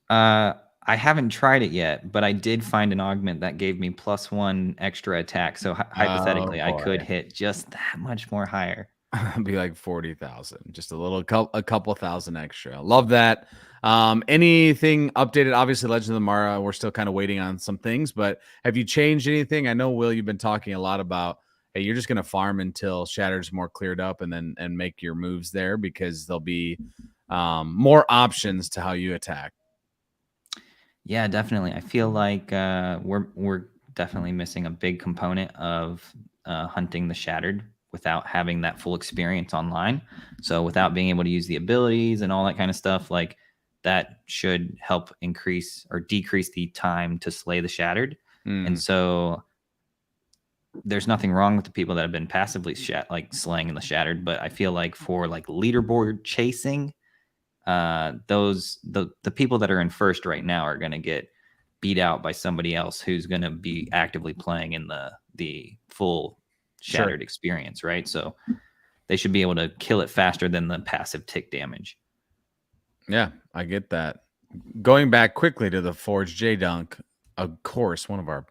I haven't tried it yet, but I did find an augment that gave me +1 extra attack. So hypothetically, I could hit just that much more higher. It'd be like 40,000, just a couple thousand extra. Love that. Anything updated? Obviously, Legend of the Mara, we're still kind of waiting on some things, but have you changed anything? I know, Will, you've been talking a lot about, hey, you're just going to farm until Shattered's more cleared up and make your moves there because there'll be more options to how you attack. Yeah, definitely. I feel like we're definitely missing a big component of hunting the Shattered without having that full experience online. So without being able to use the abilities and all that kind of stuff, like that should help increase or decrease the time to slay the Shattered. And so there's nothing wrong with the people that have been passively slaying the Shattered, but I feel like for like leaderboard chasing, the people that are in first right now are going to get beat out by somebody else who's going to be actively playing in the full Shattered experience, right? So they should be able to kill it faster than the passive tick damage. Yeah, I get that. Going back quickly to the Forge J Dunk, of course, one of our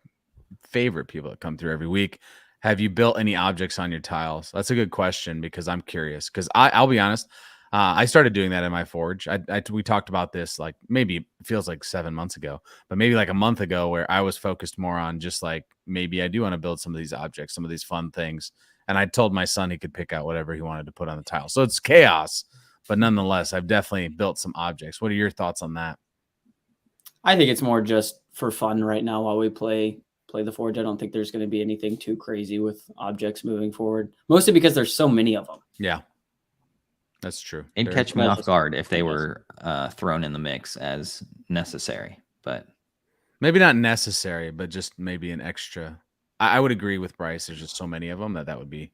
favorite people that come through every week. Have you built any objects on your tiles? That's a good question because I'm curious. Because I'll be honest, I started doing that in my Forge. We talked about this like maybe it feels like 7 months ago, but maybe like a month ago where I was focused more on just like maybe I do want to build some of these objects, some of these fun things. And I told my son he could pick out whatever he wanted to put on the tile. So it's chaos, but nonetheless, I've definitely built some objects. What are your thoughts on that? I think it's more just for fun right now while we play the Forge. I don't think there's going to be anything too crazy with objects moving forward, mostly because there's so many of them. Yeah. That's true. It'd catch me off guard if they were thrown in the mix as necessary, but maybe not necessary, but just maybe an extra. I would agree with Bryce. There's just so many of them that would be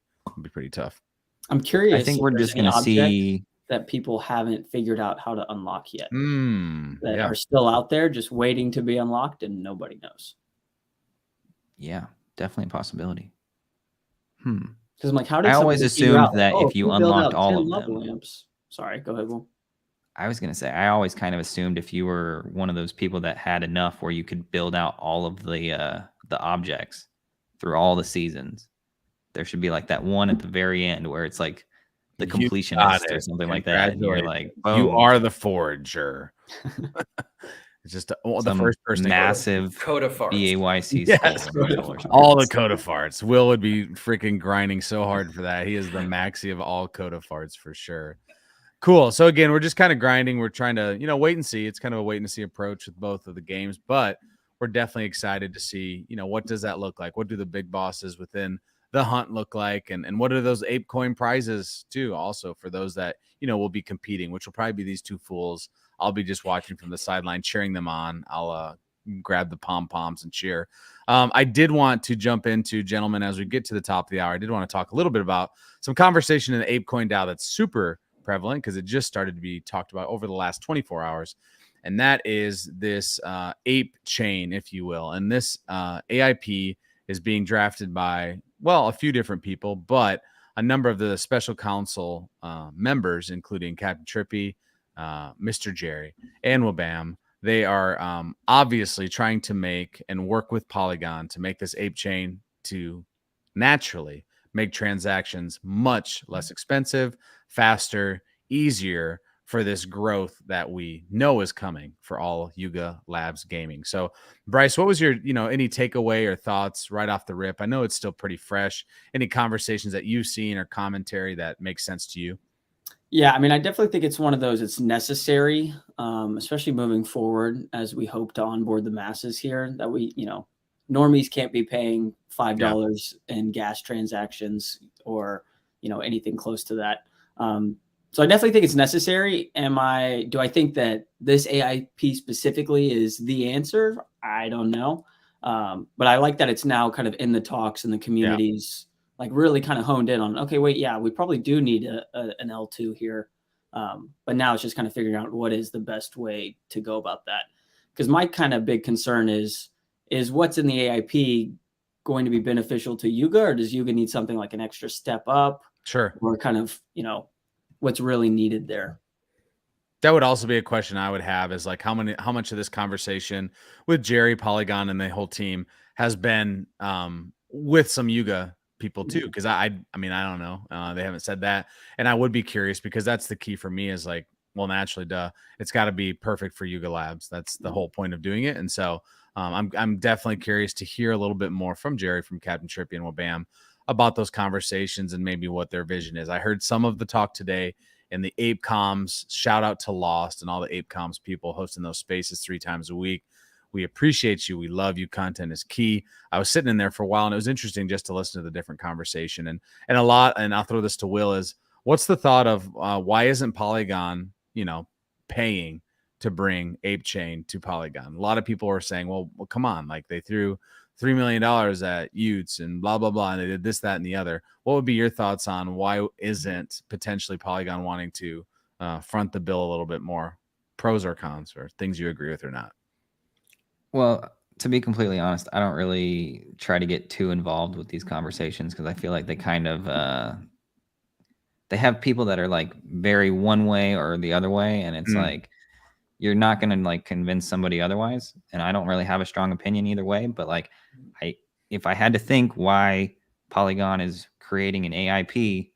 pretty tough. I'm curious. I think we're just going to see that people haven't figured out how to unlock yet. That are still out there just waiting to be unlocked and nobody knows. Yeah, definitely a possibility. Because I'm like, how did I always assumed that if you unlocked all of them. Lamps. Sorry, go ahead, Will. I was going to say, I always kind of assumed if you were one of those people that had enough where you could build out all of the objects through all the seasons, there should be like that one at the very end where it's like the You got completionist or it. something like that. And you're like, You boom. are the forger. It's just the Some first person to go, massive Coat of farts. BAYC Yes. skull in the middle or something. all the coda farts. Will would be freaking grinding so hard for that. He is the maxi of all coda farts for sure. Cool. So again, we're just kind of grinding. We're trying to, wait and see. It's kind of a wait and see approach with both of the games, but we're definitely excited to see, what does that look like? What do the big bosses within the hunt look like? And what are those ape coin prizes too? Also for those that, will be competing, which will probably be these two fools. I'll be just watching from the sideline, cheering them on. I'll grab the pom-poms and cheer. I did want to jump into, gentlemen, as we get to the top of the hour, I did want to talk a little bit about some conversation in the ApeCoin DAO that's super prevalent because it just started to be talked about over the last 24 hours. And that is this ape chain, if you will. And this AIP is being drafted by, a few different people, but a number of the special council members, including Captain Trippy, Mr. Jerry, and Wabam. They are obviously trying to make and work with Polygon to make this ape chain to naturally make transactions much less expensive, faster, easier for this growth that we know is coming for all Yuga Labs gaming. So, Bryce, what was your, any takeaway or thoughts right off the rip? I know it's still pretty fresh. Any conversations that you've seen or commentary that makes sense to you? Yeah, I mean, I definitely think it's one of those, it's necessary, especially moving forward as we hope to onboard the masses here, that we, normies can't be paying $5 in gas transactions or, anything close to that. So I definitely think it's necessary. Do I think that this AIP specifically is the answer? I don't know. But I like that it's now kind of in the talks and the communities, like really kind of honed in on, okay, wait, we probably do need an L2 here. But now it's just kind of figuring out what is the best way to go about that. Because my kind of big concern is what's in the AIP going to be beneficial to Yuga, or does Yuga need something like an extra step up? Sure. Or kind of, what's really needed there. That would also be a question I would have, is like how much of this conversation with Jerry, Polygon, and the whole team has been with some Yuga people too, because I mean, I don't know, they haven't said that, and I would be curious, because that's the key for me, is like, well, naturally, it's got to be perfect for Yuga Labs. That's the whole point of doing it. And so I'm definitely curious to hear a little bit more from Jerry, from Captain Trippy, and Wabam about those conversations and maybe what their vision is. I heard some of the talk today in the Ape Comms. Shout out to Lost and all the Ape Comms people hosting those spaces 3 times a week. We appreciate you. We love you. Content is key. I was sitting in there for a while, and it was interesting just to listen to the different conversation. And a lot, and I'll throw this to Will, is what's the thought of why isn't Polygon, paying to bring Ape Chain to Polygon? A lot of people are saying, well, come on, like they threw $3 million at Utes and blah, blah, blah, and they did this, that, and the other. What would be your thoughts on why isn't potentially Polygon wanting to front the bill a little bit more? Pros or cons, or things you agree with or not? Well, to be completely honest, I don't really try to get too involved with these conversations, because I feel like they kind of they have people that are like very one way or the other way, and it's like you're not going to like convince somebody otherwise. And I don't really have a strong opinion either way, but like if I had to think why Polygon is creating an AIP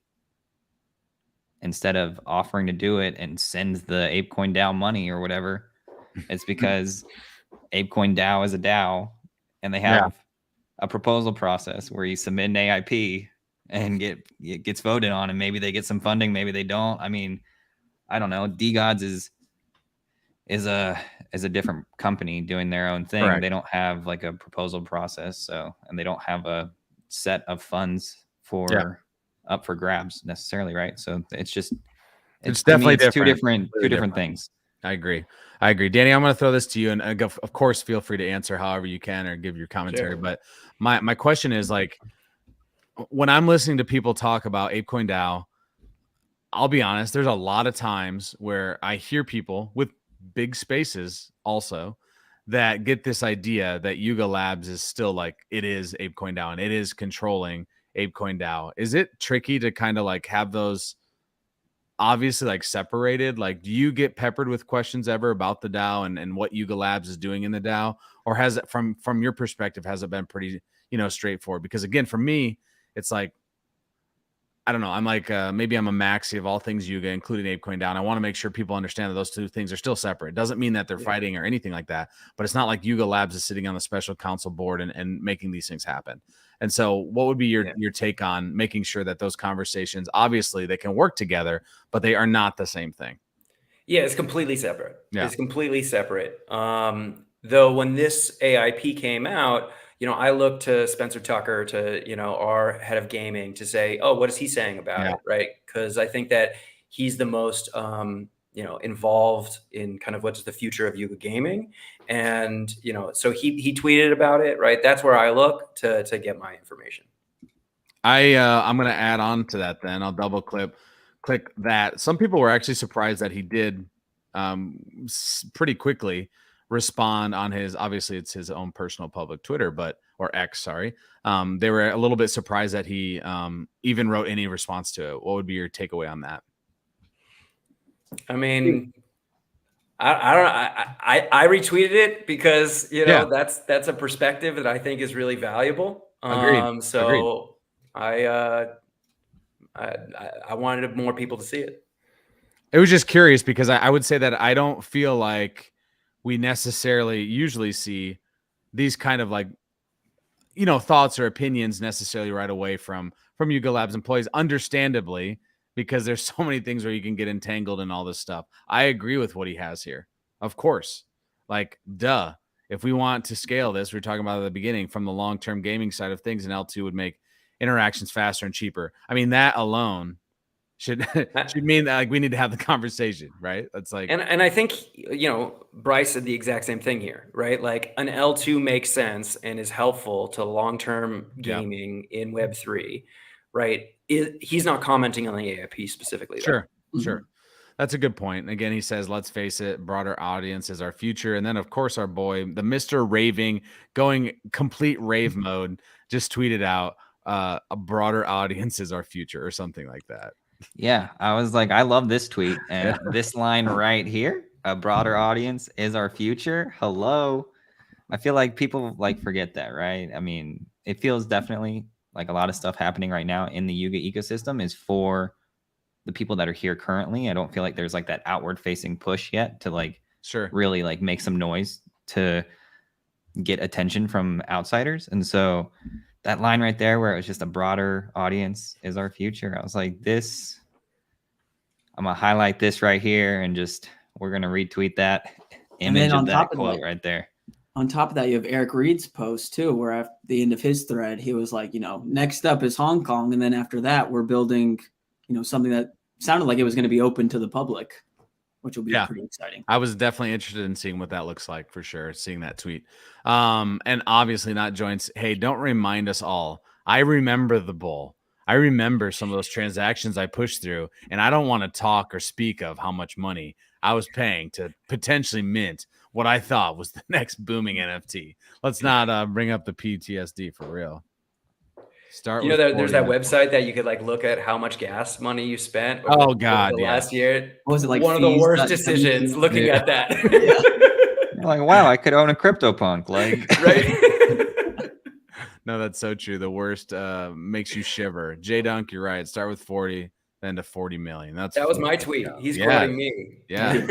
instead of offering to do it and sends the ApeCoin DAO money or whatever, it's because ApeCoin DAO is a DAO, and they have a proposal process where you submit an AIP and it gets voted on, and maybe they get some funding, maybe they don't. I mean, I don't know. DGods is a different company doing their own thing. Correct. They don't have like a proposal process, and they don't have a set of funds for up for grabs necessarily, right? So it's definitely two different things. I agree. Danny, I'm going to throw this to you, and of course, feel free to answer however you can or give your commentary. Sure. But my question is, like, when I'm listening to people talk about ApeCoin DAO, I'll be honest, there's a lot of times where I hear people with big spaces also that get this idea that Yuga Labs is still like, it is ApeCoin DAO and it is controlling ApeCoin DAO. Is it tricky to kind of like have those obviously like separated? Like, do you get peppered with questions ever about the DAO and what Yuga Labs is doing in the DAO? Or has it, from your perspective, has it been pretty, straightforward? Because again, for me, it's like, I don't know. I'm like, maybe I'm a maxi of all things Yuga, including ApeCoin Down. I want to make sure people understand that those two things are still separate. Doesn't mean that they're fighting or anything like that, but it's not like Yuga Labs is sitting on the special counsel board and making these things happen. And so what would be your take on making sure that those conversations, obviously they can work together, but they are not the same thing? Yeah, it's completely separate. Yeah. It's completely separate. Though when this AIP came out, I looked to Spencer Tucker, to, our head of gaming, to say, oh, what is he saying about it? Right. Because I think that he's the most, involved in kind of what's the future of Yuga gaming. And, so he tweeted about it. Right. That's where I look to get my information. I'm going to add on to that. Then I'll double click that. Some people were actually surprised that he did pretty quickly respond on his, obviously it's his own personal public Twitter, or X, sorry. They were a little bit surprised that he even wrote any response to it. What would be your takeaway on that? I mean, I don't know. I retweeted it because, that's a perspective that I think is really valuable. Agreed. So Agreed. I wanted more people to see it. It was just curious because I would say that I don't feel like we necessarily usually see these kind of like, thoughts or opinions necessarily right away from Yuga Labs employees, understandably, because there's so many things where you can get entangled in all this stuff. I agree with what he has here. Of course, like, duh. If we want to scale this, we were talking about at the beginning, from the long-term gaming side of things, and L2 would make interactions faster and cheaper. I mean, that alone should mean that, like, we need to have the conversation, right? That's like, and I think, Bryce said the exact same thing here, right? Like, an L2 makes sense and is helpful to long-term gaming in Web3, right? He's not commenting on the AIP specifically. Sure. That's a good point. Again, he says, let's face it, broader audience is our future. And then, of course, our boy, the Mr. Raving, going complete rave mode, just tweeted out, a broader audience is our future, or something like that. Yeah, I was like, I love this tweet. And this line right here, a broader audience is our future. Hello. I feel like people forget that, right? I mean, it feels definitely like a lot of stuff happening right now in the Yuga ecosystem is for the people that are here currently. I don't feel like there's that outward facing push yet to really make some noise to get attention from outsiders. And so that line right there where it was just a broader audience is our future. I was like, I'm going to highlight this right here and we're going to retweet that image of that quote right there. On top of that, you have Eric Reed's post too, where at the end of his thread, he was like, next up is Hong Kong. And then after that, we're building, something that sounded like it was going to be open to the public, which will be pretty exciting. I was definitely interested in seeing what that looks like, for sure, seeing that tweet. And obviously not joints. Hey, don't remind us all. I remember the bull. I remember some of those transactions I pushed through, and I don't want to talk or speak of how much money I was paying to potentially mint what I thought was the next booming NFT. Let's not bring up the PTSD for real. Start. There's that website that you could look at how much gas money you spent. Oh God, last year. What was it one of the worst decisions? Looking at that. Like, wow, I could own a CryptoPunk. Right. No, that's so true. The worst makes you shiver. J-Dunk, you're right. Start with 40, then to 40 million. That was my tweet. He's quoting me. Yeah.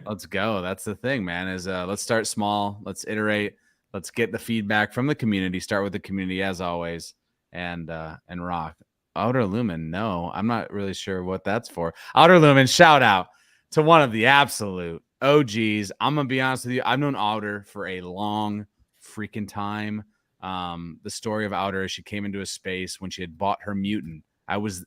Let's go. That's the thing, man, is let's start small. Let's iterate. Let's get the feedback from the community. Start with the community as always, and rock. Outer Lumen, no, I'm not really sure what that's for. Outer Lumen, shout out to one of the absolute OGs. I'm going to be honest with you. I've known Outer for a long freaking time. The story of Outer is she came into a space when she had bought her mutant. I was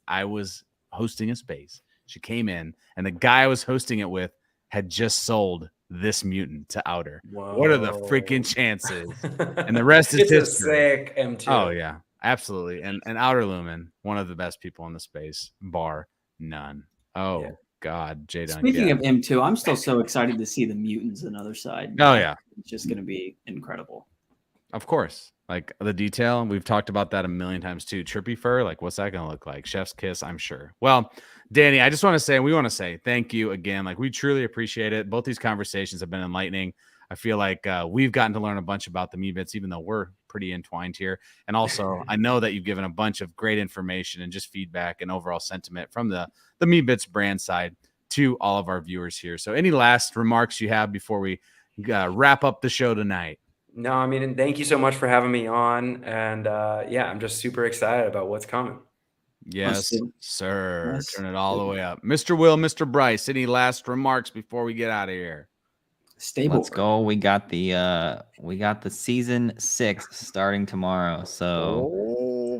hosting a space. She came in, and the guy I was hosting it with had just sold this mutant to Outer. Whoa. What are the freaking chances? And the rest is history. A sick M2. Oh yeah, absolutely. And Outer Lumen, one of the best people in the space, bar none. Oh yeah. God, J-Dunk. Speaking of M2, I'm still so excited to see the mutants on Otherside. Oh yeah, it's just going to be incredible. Of course. Like the detail, we've talked about that a million times too. Trippy fur, like what's that going to look like? Chef's kiss, I'm sure. Well, Danny, I just want to say, we want to say thank you again. Like, we truly appreciate it. Both these conversations have been enlightening. I feel like we've gotten to learn a bunch about the Meebits, even though we're pretty entwined here. And also, I know that you've given a bunch of great information and just feedback and overall sentiment from the Meebits brand side to all of our viewers here. So any last remarks you have before we wrap up the show tonight? No, I mean, and thank you so much for having me on. And yeah, I'm just super excited about what's coming. Yes, sir. Yes. Turn it all the way up. Mr. Will, Mr. Bryce, any last remarks before we get out of here? Stable. Let's go. We got the season 6 starting tomorrow. So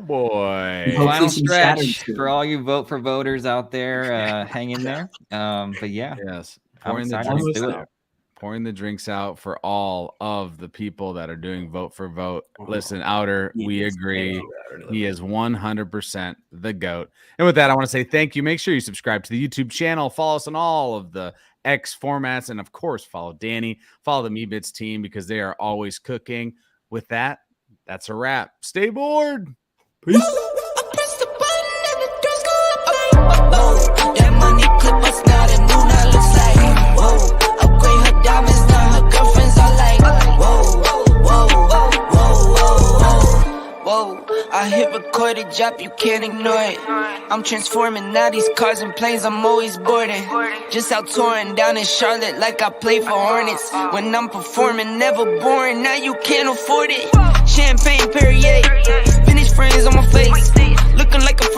Oh boy. Hopefully final some stretch Saturn for all you vote for voters out there. Hang in there. But yeah, Yes. I'm Pouring the excited to drinks do it. out. Pouring the drinks out for all of the people that are doing vote for vote. Listen, Outer, we agree. He is 100% the GOAT. And with that, I want to say thank you. Make sure you subscribe to the YouTube channel. Follow us on all of the X formats. And of course, follow Danny. Follow the Meebits team because they are always cooking. With that, that's a wrap. Stay bored. Peace. That money clip us now, the new now looks like, whoa. Upgrade her diamonds, now her girlfriends are like, whoa, whoa, whoa, whoa, whoa. I hit record a drop, you can't ignore it. I'm transforming now these cars and planes, I'm always boarding. Just out touring down in Charlotte like I play for Hornets. When I'm performing, never boring, now you can't afford it. Champagne Perrier, Finnish friends on my face, looking like a